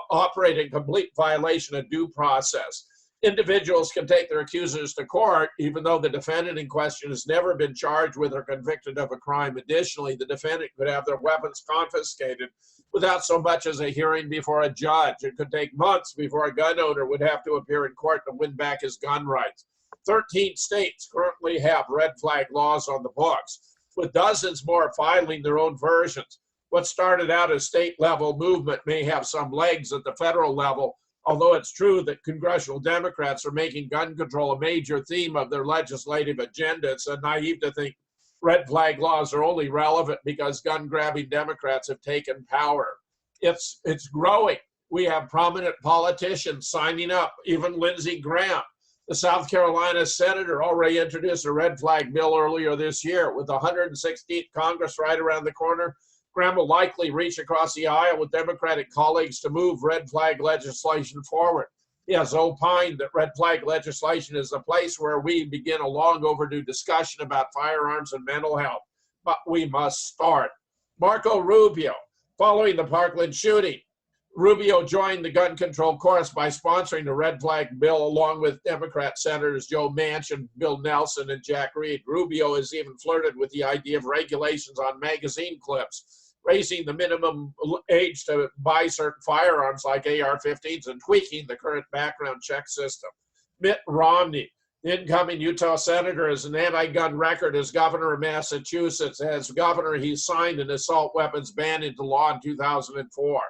operate in complete violation of due process. Individuals can take their accusers to court, even though the defendant in question has never been charged with or convicted of a crime. Additionally, the defendant could have their weapons confiscated without so much as a hearing before a judge. It could take months before a gun owner would have to appear in court to win back his gun rights. 13 states currently have red flag laws on the books, with dozens more filing their own versions. What started out as state-level movement may have some legs at the federal level, although it's true that congressional Democrats are making gun control a major theme of their legislative agenda. It's naive to think red flag laws are only relevant because gun-grabbing Democrats have taken power. It's growing. We have prominent politicians signing up, even Lindsey Graham. The South Carolina senator already introduced a red flag bill earlier this year. With the 116th Congress right around the corner, Graham will likely reach across the aisle with Democratic colleagues to move red flag legislation forward. He has opined that red flag legislation is the place where we begin a long overdue discussion about firearms and mental health. But we must start. Marco Rubio, following the Parkland shooting, Rubio joined the gun control chorus by sponsoring the red flag bill along with Democrat Senators Joe Manchin, Bill Nelson, and Jack Reed. Rubio has even flirted with the idea of regulations on magazine clips, raising the minimum age to buy certain firearms like AR-15s and tweaking the current background check system. Mitt Romney, the incoming Utah senator, has an anti-gun record as governor of Massachusetts. As governor, he signed an assault weapons ban into law in 2004.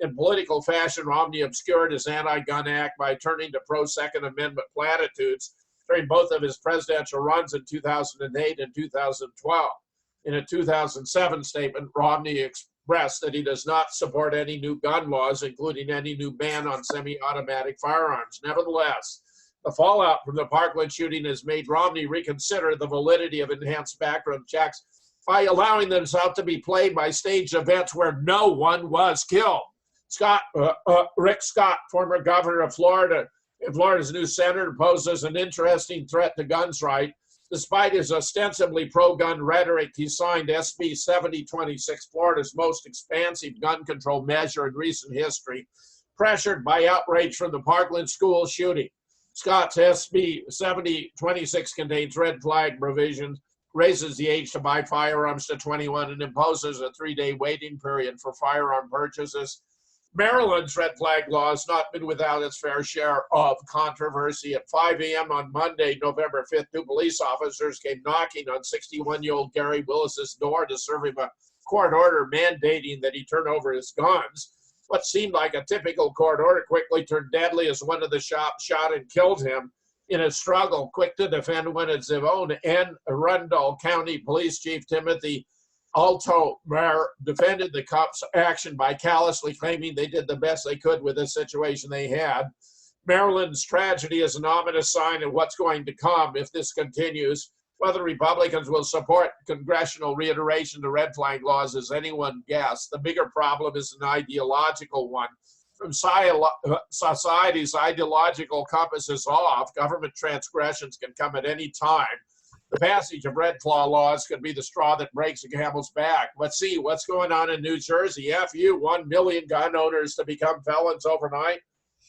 In political fashion, Romney obscured his anti-gun act by turning to pro-Second Amendment platitudes during both of his presidential runs in 2008 and 2012. In a 2007 statement, Romney expressed that he does not support any new gun laws, including any new ban on semi-automatic firearms. Nevertheless, the fallout from the Parkland shooting has made Romney reconsider the validity of enhanced background checks by allowing themselves to be played by staged events where no one was killed. Rick Scott, former governor of Florida, Florida's new senator, poses an interesting threat to guns rights. Despite his ostensibly pro-gun rhetoric, he signed SB 7026, Florida's most expansive gun control measure in recent history, pressured by outrage from the Parkland school shooting. Scott's SB 7026 contains red flag provisions raises the age to buy firearms to 21 and imposes a 3-day waiting period for firearm purchases. Maryland's red flag law has not been without its fair share of controversy. At 5 a.m. on Monday, November 5th, 2 police officers came knocking on 61-year-old Gary Willis's door to serve him a court order mandating that he turn over his guns. What seemed like a typical court order quickly turned deadly as one of the shots shot and killed him in a struggle. Quick to defend one of his own, Anne Arundel County Police Chief Timothy Altomare defended the cops' action by callously claiming they did the best they could with the situation they had. Maryland's tragedy is an ominous sign of what's going to come if this continues. Whether Republicans will support congressional reiteration of red flag laws is anyone guess. The bigger problem is an ideological one. From society's ideological compass is off, government transgressions can come at any time. The passage of red flag laws could be the straw that breaks the camel's back. Let's see what's going on in New Jersey. 1 million gun owners to become felons overnight.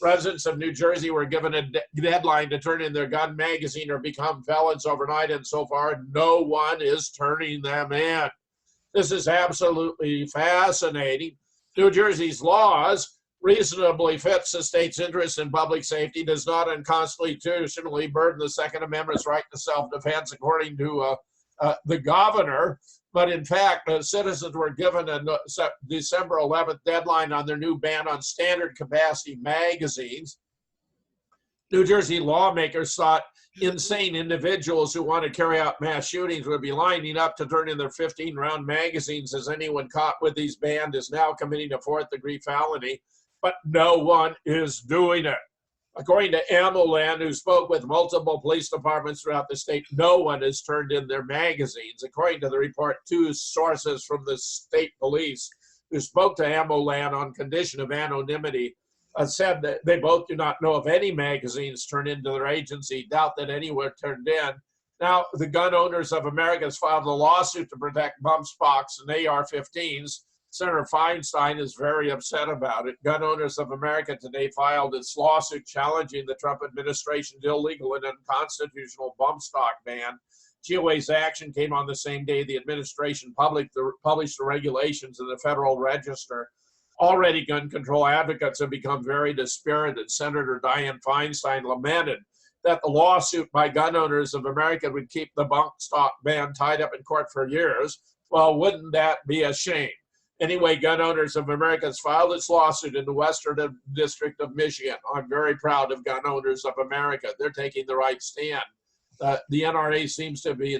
Residents of New Jersey were given a deadline to turn in their gun magazine or become felons overnight, and so far, no one is turning them in. This is absolutely fascinating. New Jersey's laws reasonably fits the state's interest in public safety, does not unconstitutionally burden the Second Amendment's right to self-defense, according to the governor. But in fact, citizens were given a December 11th deadline on their new ban on standard capacity magazines. New Jersey lawmakers thought insane individuals who want to carry out mass shootings would be lining up to turn in their 15-round magazines, as anyone caught with these banned is now committing a fourth-degree felony. But no one is doing it. According to Amolan, who spoke with multiple police departments throughout the state, no one has turned in their magazines. According to the report, 2 sources from the state police who spoke to Amolan on condition of anonymity said that they both do not know of any magazines turned into their agency, doubt that any were turned in. Now, the Gun Owners of America has filed a lawsuit to protect bump stocks and AR-15s. Senator Feinstein is very upset about it. Gun Owners of America today filed its lawsuit challenging the Trump administration's illegal and unconstitutional bump stock ban. GOA's action came on the same day the administration published the regulations in the Federal Register. Already gun control advocates have become very dispirited. Senator Dianne Feinstein lamented that the lawsuit by Gun Owners of America would keep the bump stock ban tied up in court for years. Well, wouldn't that be a shame? Anyway, Gun Owners of America has filed its lawsuit in the Western District of Michigan. I'm very proud of Gun Owners of America. They're taking the right stand. The NRA seems to be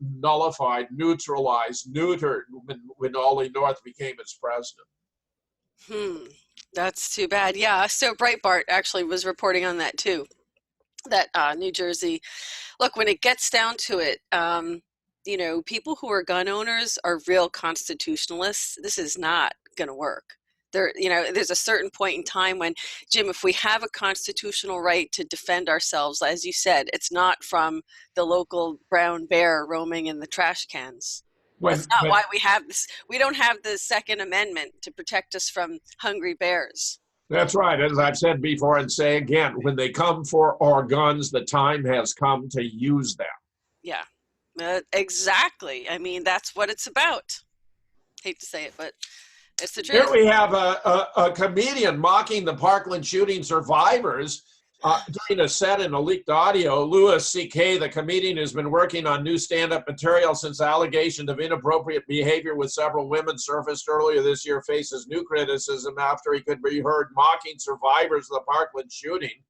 nullified, neutralized, neutered when Ollie North became its president. That's too bad. Yeah, so Breitbart actually was reporting on that too, that New Jersey, look, when it gets down to it, you know, people who are gun owners are real constitutionalists. This is not going to work. You know, there's a certain point in time when, Jim, if we have a constitutional right to defend ourselves, as you said, it's not from the local brown bear roaming in the trash cans. That's not why we have this. We don't have the Second Amendment to protect us from hungry bears. That's right. As I've said before and say again, when they come for our guns, the time has come to use them. Yeah. Exactly. I mean, that's what it's about. Hate to say it, but it's the truth. Here we have a comedian mocking the Parkland shooting survivors during a set in a leaked audio. Louis C.K., the comedian, has been working on new stand-up material since allegations of inappropriate behavior with several women surfaced earlier this year, faces new criticism after he could be heard mocking survivors of the Parkland shooting.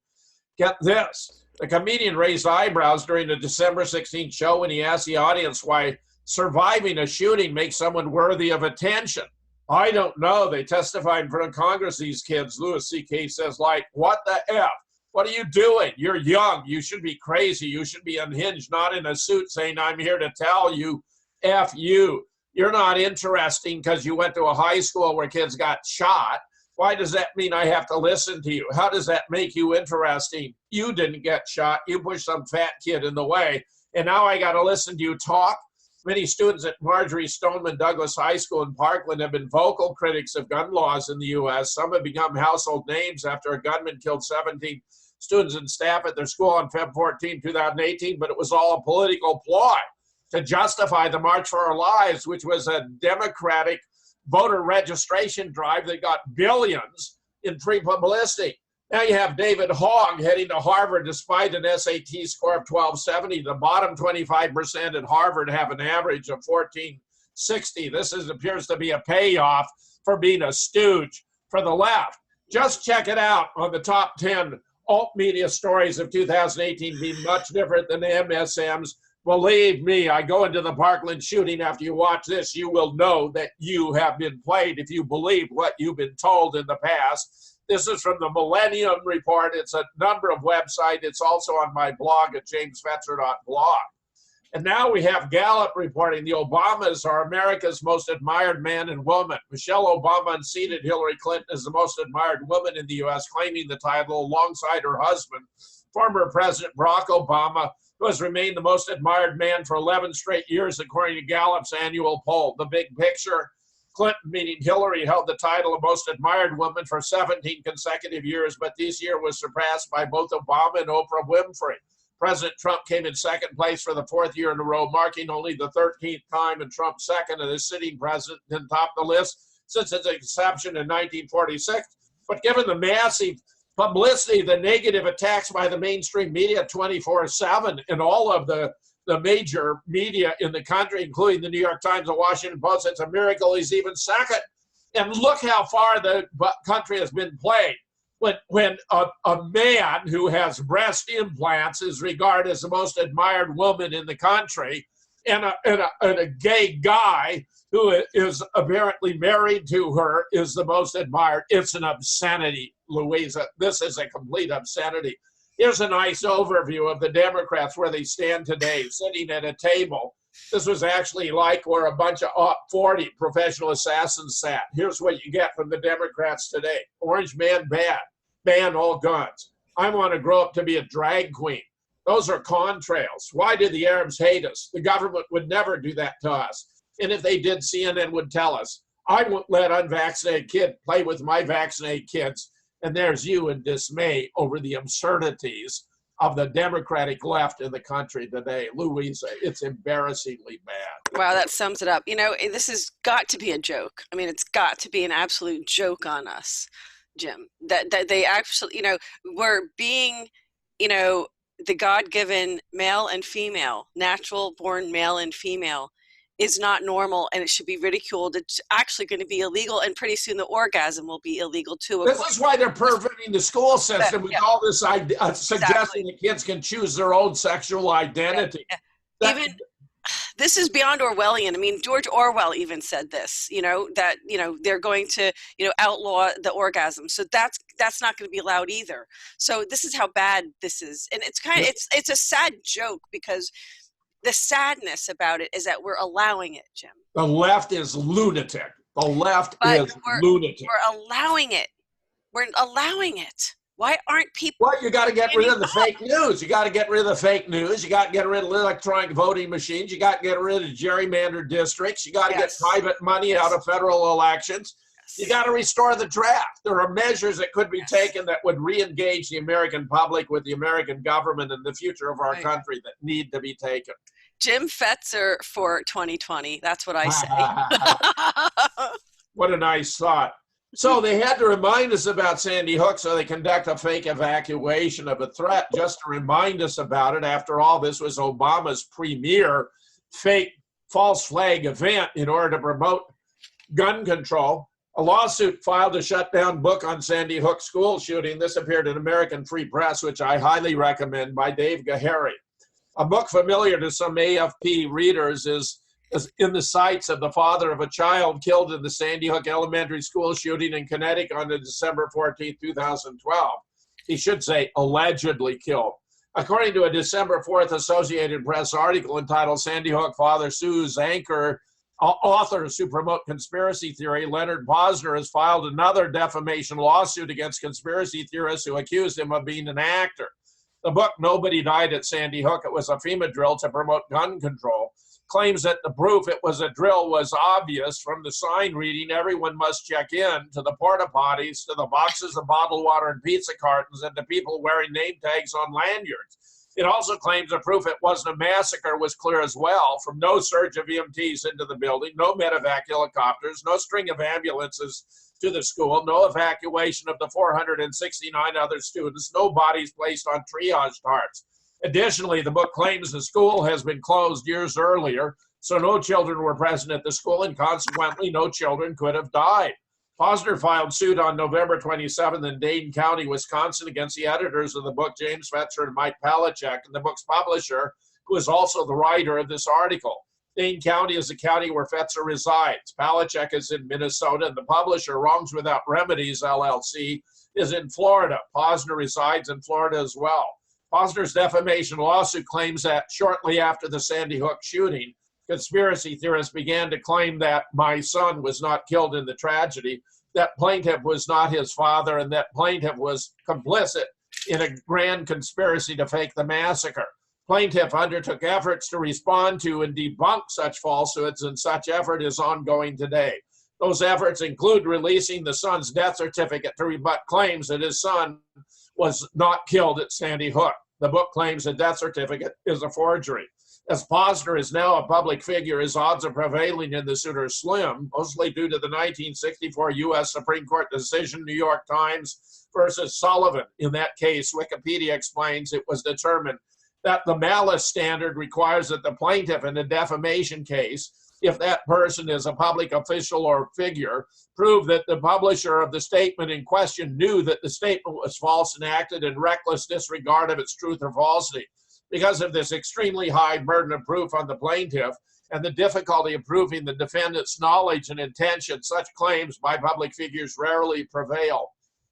Get this. The comedian raised eyebrows during the December 16th show when he asked the audience why surviving a shooting makes someone worthy of attention. I don't know. They testified in front of Congress, these kids. Louis C.K. says, like, what the F? What are you doing? You're young. You should be crazy. You should be unhinged, not in a suit saying, I'm here to tell you, F you. You're not interesting because you went to a high school where kids got shot. Why does that mean I have to listen to you? How does that make you interesting? You didn't get shot. You pushed some fat kid in the way. And now I got to listen to you talk? Many students at Marjorie Stoneman Douglas High School in Parkland have been vocal critics of gun laws in the U.S. Some have become household names after a gunman killed 17 students and staff at their school on Feb 14, 2018, but it was all a political ploy. to justify the March for Our Lives, which was a Democratic voter registration drive that got billions in free publicity. Now you have David Hogg heading to Harvard despite an SAT score of 1270. The bottom 25% at Harvard have an average of 1460. This appears to be a payoff for being a stooge for the left. Just check it out on the top 10 alt media stories of 2018 being much different than MSM's. Believe me, I go into the Parkland shooting. After you watch this, you will know that you have been played if you believe what you've been told in the past. This is from the Millennium Report. It's a number of websites. It's also on my blog at jamesfetzer.blog. And now we have Gallup reporting the Obamas are America's most admired man and woman. Michelle Obama unseated Hillary Clinton as the most admired woman in the U.S., claiming the title alongside her husband, former President Barack Obama, who has remained the most admired man for 11 straight years, according to Gallup's annual poll. The big picture, Clinton, meaning Hillary, held the title of most admired woman for 17 consecutive years, but this year was surpassed by both Obama and Oprah Winfrey. President Trump came in second place for the fourth year in a row, marking only the 13th time and Trump second, and the sitting president didn't top the list since its inception in 1946. But given the massive publicity, the negative attacks by the mainstream media 24/7 and all of the major media in the country, including the New York Times and Washington Post, it's a miracle he's even second. And look how far the country has been played. When a man who has breast implants is regarded as the most admired woman in the country, and a gay guy who is apparently married to her is the most admired, it's an obscenity, Louisa. This is a complete obscenity. Here's a nice overview of the Democrats where they stand today, sitting at a table. This was actually like where a bunch of 40 professional assassins sat. Here's what you get from the Democrats today. Orange man bad, ban all guns. I want to grow up to be a drag queen. Those are contrails. Why do the Arabs hate us? The government would never do that to us. And if they did, CNN would tell us. I won't let unvaccinated kids play with my vaccinated kids. And there's you in dismay over the absurdities of the Democratic left in the country today. Louisa, it's embarrassingly bad. Wow, that sums it up. You know, this has got to be a joke. I mean, it's got to be an absolute joke on us, Jim, that they actually, you know, we're being, you know, the God-given male and female, natural born male and female is not normal, and it should be ridiculed. It's actually going to be illegal, and pretty soon the orgasm will be illegal too. This is why they're perverting the school system with all this suggesting that kids can choose their own sexual identity. Even this is beyond Orwellian. I mean, George Orwell even said this, you know, that, you know, they're going to, you know, outlaw the orgasm. So that's not going to be allowed either. So this is how bad this is. And it's kind of, it's a sad joke because the sadness about it is that we're allowing it, Jim. The left is lunatic. The left is lunatic. We're allowing it. We're allowing it. Why aren't people? Well, you got to get rid of the fake news. You got to get rid of the fake news. You got to get rid of electronic voting machines. You got to get rid of gerrymandered districts. You got to get private money out of federal elections. You got to restore the draft. There are measures that could be taken that would re-engage the American public with the American government and the future of our country that need to be taken. Jim Fetzer for 2020. That's what I say. What a nice thought. So they had to remind us about Sandy Hook, so they conduct a fake evacuation of a threat just to remind us about it. After all, this was Obama's premier fake false flag event in order to promote gun control. A lawsuit filed to shut down book on Sandy Hook school shooting. This appeared in American Free Press, which I highly recommend, by Dave Gahary. A book familiar to some AFP readers is In the Sights of the Father of a Child Killed in the Sandy Hook Elementary School Shooting in Connecticut on December 14, 2012. He should say allegedly killed. According to a December 4th Associated Press article entitled Sandy Hook Father Sues Anchor, Authors Who Promote Conspiracy Theory, Leonard Posner has filed another defamation lawsuit against conspiracy theorists who accused him of being an actor. The book, Nobody Died at Sandy Hook, It Was a FEMA Drill to Promote Gun Control, claims that the proof it was a drill was obvious from the sign reading, everyone must check in, to the porta potties, to the boxes of bottled water and pizza cartons, and to people wearing name tags on lanyards. It also claims the proof it wasn't a massacre was clear as well, from no surge of EMTs into the building, no medevac helicopters, no string of ambulances to the school, no evacuation of the 469 other students, no bodies placed on triage tarps. Additionally, the book claims the school has been closed years earlier, so no children were present at the school, and consequently, no children could have died. Posner filed suit on November 27th in Dane County, Wisconsin, against the editors of the book, James Fetzer and Mike Palachuk, and the book's publisher, who is also the writer of this article. Dane County is the county where Fetzer resides. Palachuk is in Minnesota, and the publisher, Wrongs Without Remedies, LLC, is in Florida. Posner resides in Florida as well. Posner's defamation lawsuit claims that shortly after the Sandy Hook shooting, conspiracy theorists began to claim that my son was not killed in the tragedy, that plaintiff was not his father, and that plaintiff was complicit in a grand conspiracy to fake the massacre. Plaintiff undertook efforts to respond to and debunk such falsehoods, and such effort is ongoing today. Those efforts include releasing the son's death certificate to rebut claims that his son was not killed at Sandy Hook. The book claims the death certificate is a forgery. As Posner is now a public figure, his odds of prevailing in the suit are slim, mostly due to the 1964 U.S. Supreme Court decision, New York Times versus Sullivan. In that case, Wikipedia explains it was determined that the malice standard requires that the plaintiff in a defamation case, if that person is a public official or figure, prove that the publisher of the statement in question knew that the statement was false and acted in reckless disregard of its truth or falsity. Because of this extremely high burden of proof on the plaintiff and the difficulty of proving the defendant's knowledge and intention, such claims by public figures rarely prevail.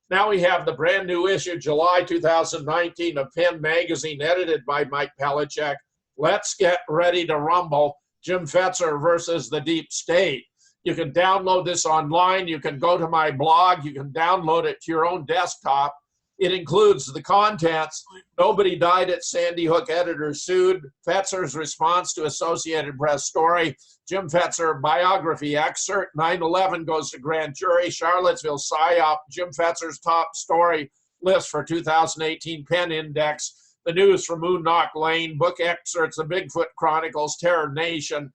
Now we have the brand new issue, July 2019, of Penn Magazine, edited by Mike Palachuk. Let's get ready to rumble. Jim Fetzer versus the Deep State. You can download this online. You can go to my blog. You can download it to your own desktop. It includes the contents. Nobody died at Sandy Hook, editor sued. Fetzer's response to Associated Press story. Jim Fetzer biography excerpt. 9/11 goes to grand jury. Charlottesville PSYOP. Jim Fetzer's top story list for 2018 Penn Index. The news from Moonnock Lane. Book excerpts. The Bigfoot Chronicles. Terror Nation.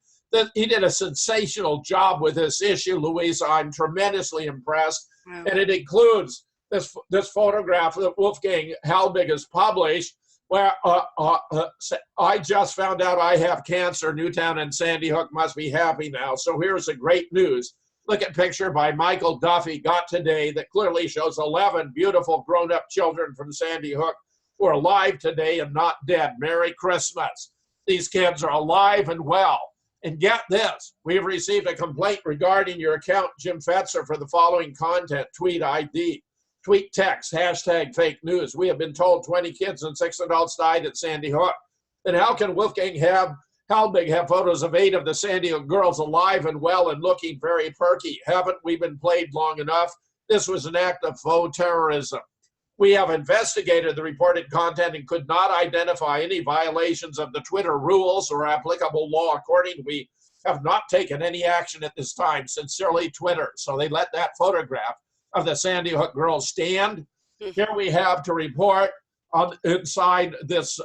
He did a sensational job with this issue, Louisa. I'm tremendously impressed. Wow. And it includes this photograph that Wolfgang Halbig has published, where I just found out I have cancer. Newtown and Sandy Hook must be happy now. So here's the great news. Look at picture by Michael Duffy, got today, that clearly shows 11 beautiful grown-up children from Sandy Hook who are alive today and not dead. Merry Christmas. These kids are alive and well. And get this, we've received a complaint regarding your account, Jim Fetzer, for the following content, tweet ID. Tweet text, hashtag fake news. We have been told 20 kids and 6 adults died at Sandy Hook. Then how can Wolfgang Halbig have photos of 8 of the Sandy Hook girls alive and well and looking very perky? Haven't we been played long enough? This was an act of faux terrorism. We have investigated the reported content and could not identify any violations of the Twitter rules or applicable law. Accordingly, we have not taken any action at this time. Sincerely, Twitter. So they let that photograph of the Sandy Hook girls stand. Here we have to report on inside this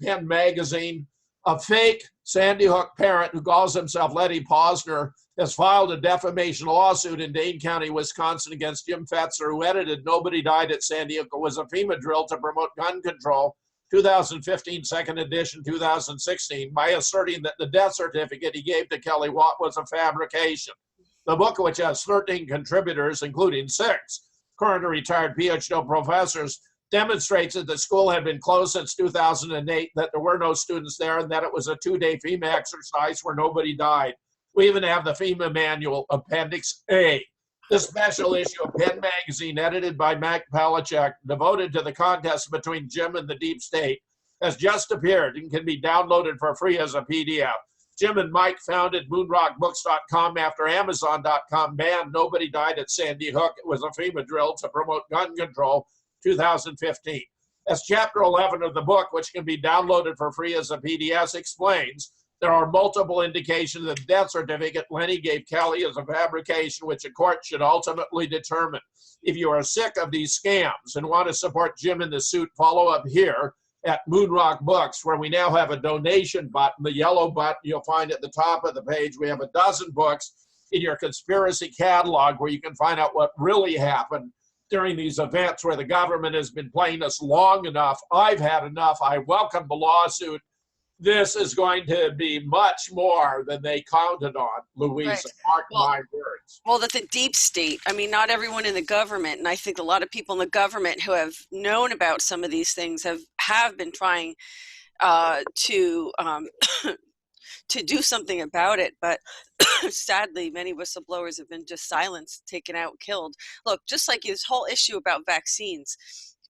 Penn Magazine, a fake Sandy Hook parent who calls himself Letty Posner has filed a defamation lawsuit in Dane County, Wisconsin against Jim Fetzer, who edited Nobody Died at Sandy Hook. It was a FEMA drill to promote gun control, 2015, second edition, 2016, by asserting that the death certificate he gave to Kelly Watt was a fabrication. The book, which has 13 contributors, including 6 current or retired PhD professors, demonstrates that the school had been closed since 2008, that there were no students there, and that it was a 2-day FEMA exercise where nobody died. We even have the FEMA manual, Appendix A. This special issue of Penn Magazine, edited by Mike Palachuk, devoted to the contest between Jim and the Deep State, has just appeared and can be downloaded for free as a PDF. Jim and Mike founded moonrockbooks.com after Amazon.com banned Nobody Died at Sandy Hook. It was a FEMA drill to promote gun control, 2015. As Chapter 11 of the book, which can be downloaded for free as a PDF, explains, there are multiple indications that the death certificate Lenny gave Kelly is a fabrication which a court should ultimately determine. If you are sick of these scams and want to support Jim in the suit, follow up here. at Moonrock Books, where we now have a donation button, the yellow button you'll find at the top of the page. We have a dozen books in your conspiracy catalog where you can find out what really happened during these events where the government has been playing us long enough. I've had enough. I welcome the lawsuit. This is going to be much more than they counted on, Louisa. Right. Mark my words. Well, that the deep state, I mean, not everyone in the government, and I think a lot of people in the government who have known about some of these things have been trying to to do something about it, but sadly, many whistleblowers have been just silenced, taken out, killed. Look, just like this whole issue about vaccines,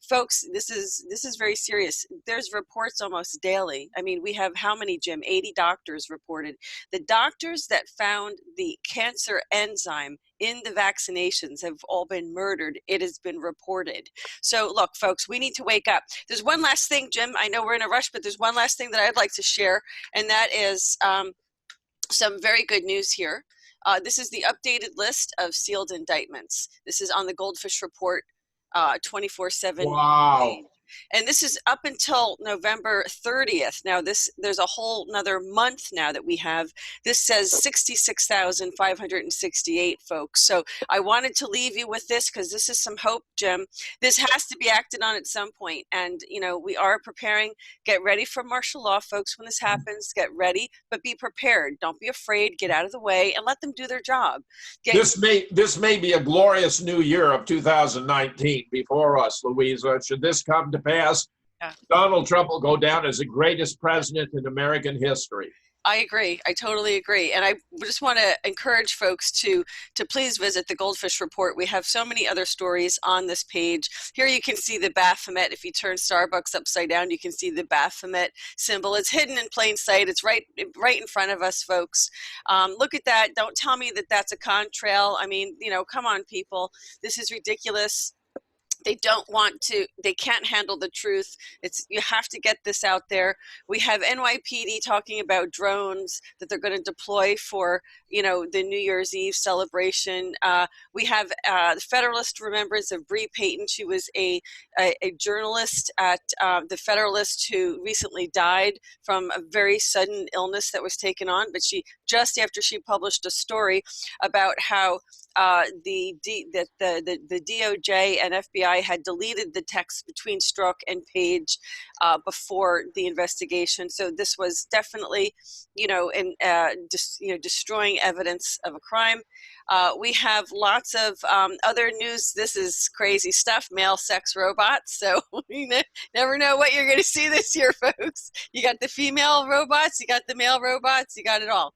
folks, this is very serious. There's reports almost daily. I mean, we have how many, Jim? 80 doctors reported. The doctors that found the cancer enzyme in the vaccinations have all been murdered. It has been reported. So look, folks, we need to wake up. There's one last thing, Jim. I know we're in a rush, but there's one last thing that I'd like to share, and that is some very good news here. This is the updated list of sealed indictments. This is on the GoldFish Report 24/7. Wow. And this is up until November 30th. Now there's a whole another month now that we have. This says 66,568 folks. So I wanted to leave you with this because this is some hope, Jim. This has to be acted on at some point. And, you know, we are preparing. Get ready for martial law, folks, when this happens. Get ready, but be prepared. Don't be afraid. Get out of the way and let them do their job. This may be a glorious new year of 2019 before us, Louisa. Should this come to pass, Donald Trump will go down as the greatest president in American history. I agree. I totally agree. And I just want to encourage folks to please visit the GoldFish Report. We have so many other stories on this page. Here you can see the Baphomet. If you turn Starbucks upside down, you can see the Baphomet symbol. It's hidden in plain sight. It's right in front of us, folks. Look at that. Don't tell me that that's a contrail. I mean, you know, come on, people. This is ridiculous. They don't want to, they can't handle the truth. You have to get this out there. We have NYPD talking about drones that they're going to deploy for, you know, the New Year's Eve celebration. We have the Federalist Remembrance of Bree Payton. She was a journalist at the Federalist who recently died from a very sudden illness that was taken on, but she, just after she published a story about how the DOJ and FBI had deleted the text between Strzok and Page before the investigation. So this was definitely, you know, destroying evidence of a crime. We have lots of other news. This is crazy stuff, male sex robots. So you never know what you're going to see this year, folks. You got the female robots, you got the male robots, you got it all.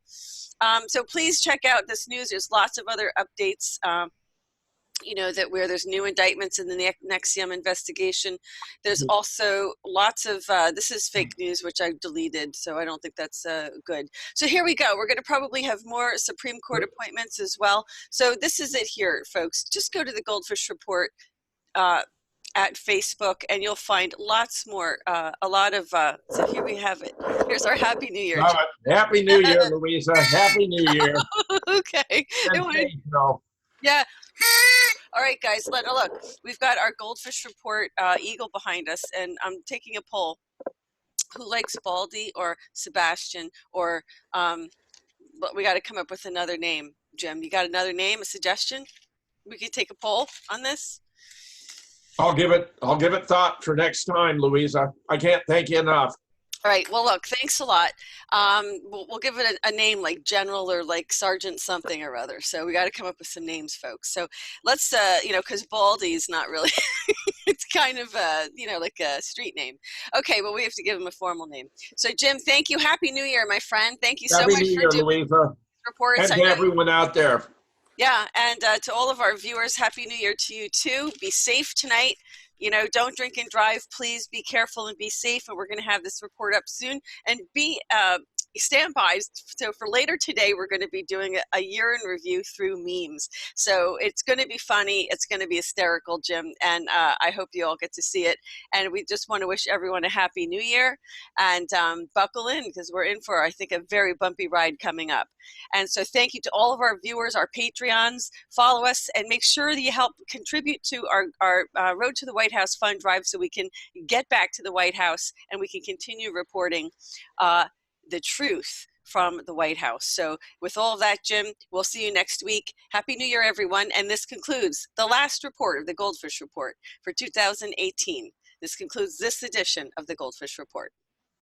So please check out this news. There's lots of other updates, you know, that where there's new indictments in the NXIVM investigation. There's also lots of, this is fake news, which I've deleted, so I don't think that's good. So here we go. We're going to probably have more Supreme Court appointments as well. So this is it here, folks. Just go to the GoldFish Report at Facebook, and you'll find lots more, a lot of, so here we have it. Here's our Happy New Year. Happy New Year, Louisa. Happy New Year. Okay. Yeah. All right, guys, look, we've got our GoldFish Report eagle behind us, and I'm taking a poll. Who likes Baldy or Sebastian, or, but we got to come up with another name. Jim, you got another name, a suggestion? We could take a poll on this. I'll give it thought for next time, Louisa. I can't thank you enough. All right. Well, look, thanks a lot. We'll give it a name like General or like Sergeant something or other. So we got to come up with some names, folks. So let's, you know, because Baldy is not really, it's kind of, you know, like a street name. Okay. Well, we have to give him a formal name. So Jim, thank you. Happy New Year, my friend. Thank you so much for doing reports. And to everyone out there. Yeah, and to all of our viewers, Happy New Year to you too. Be safe tonight. You know, don't drink and drive. Please be careful and be safe. And we're going to have this report up soon. And be, stand by. So for later today, we're going to be doing a year in review through memes. So it's going to be funny. It's going to be hysterical, Jim. And I hope you all get to see it. And we just want to wish everyone a happy new year, and buckle in, because we're in for, I think, a very bumpy ride coming up. And so thank you to all of our viewers, our Patreons. Follow us and make sure that you help contribute to our Road to the White House fund drive, so we can get back to the White House and we can continue reporting the truth from the White House. So with all of that, Jim, we'll see you next week. Happy New Year, everyone. And this concludes the last report of the GoldFish Report for 2018. This concludes this edition of the GoldFish Report.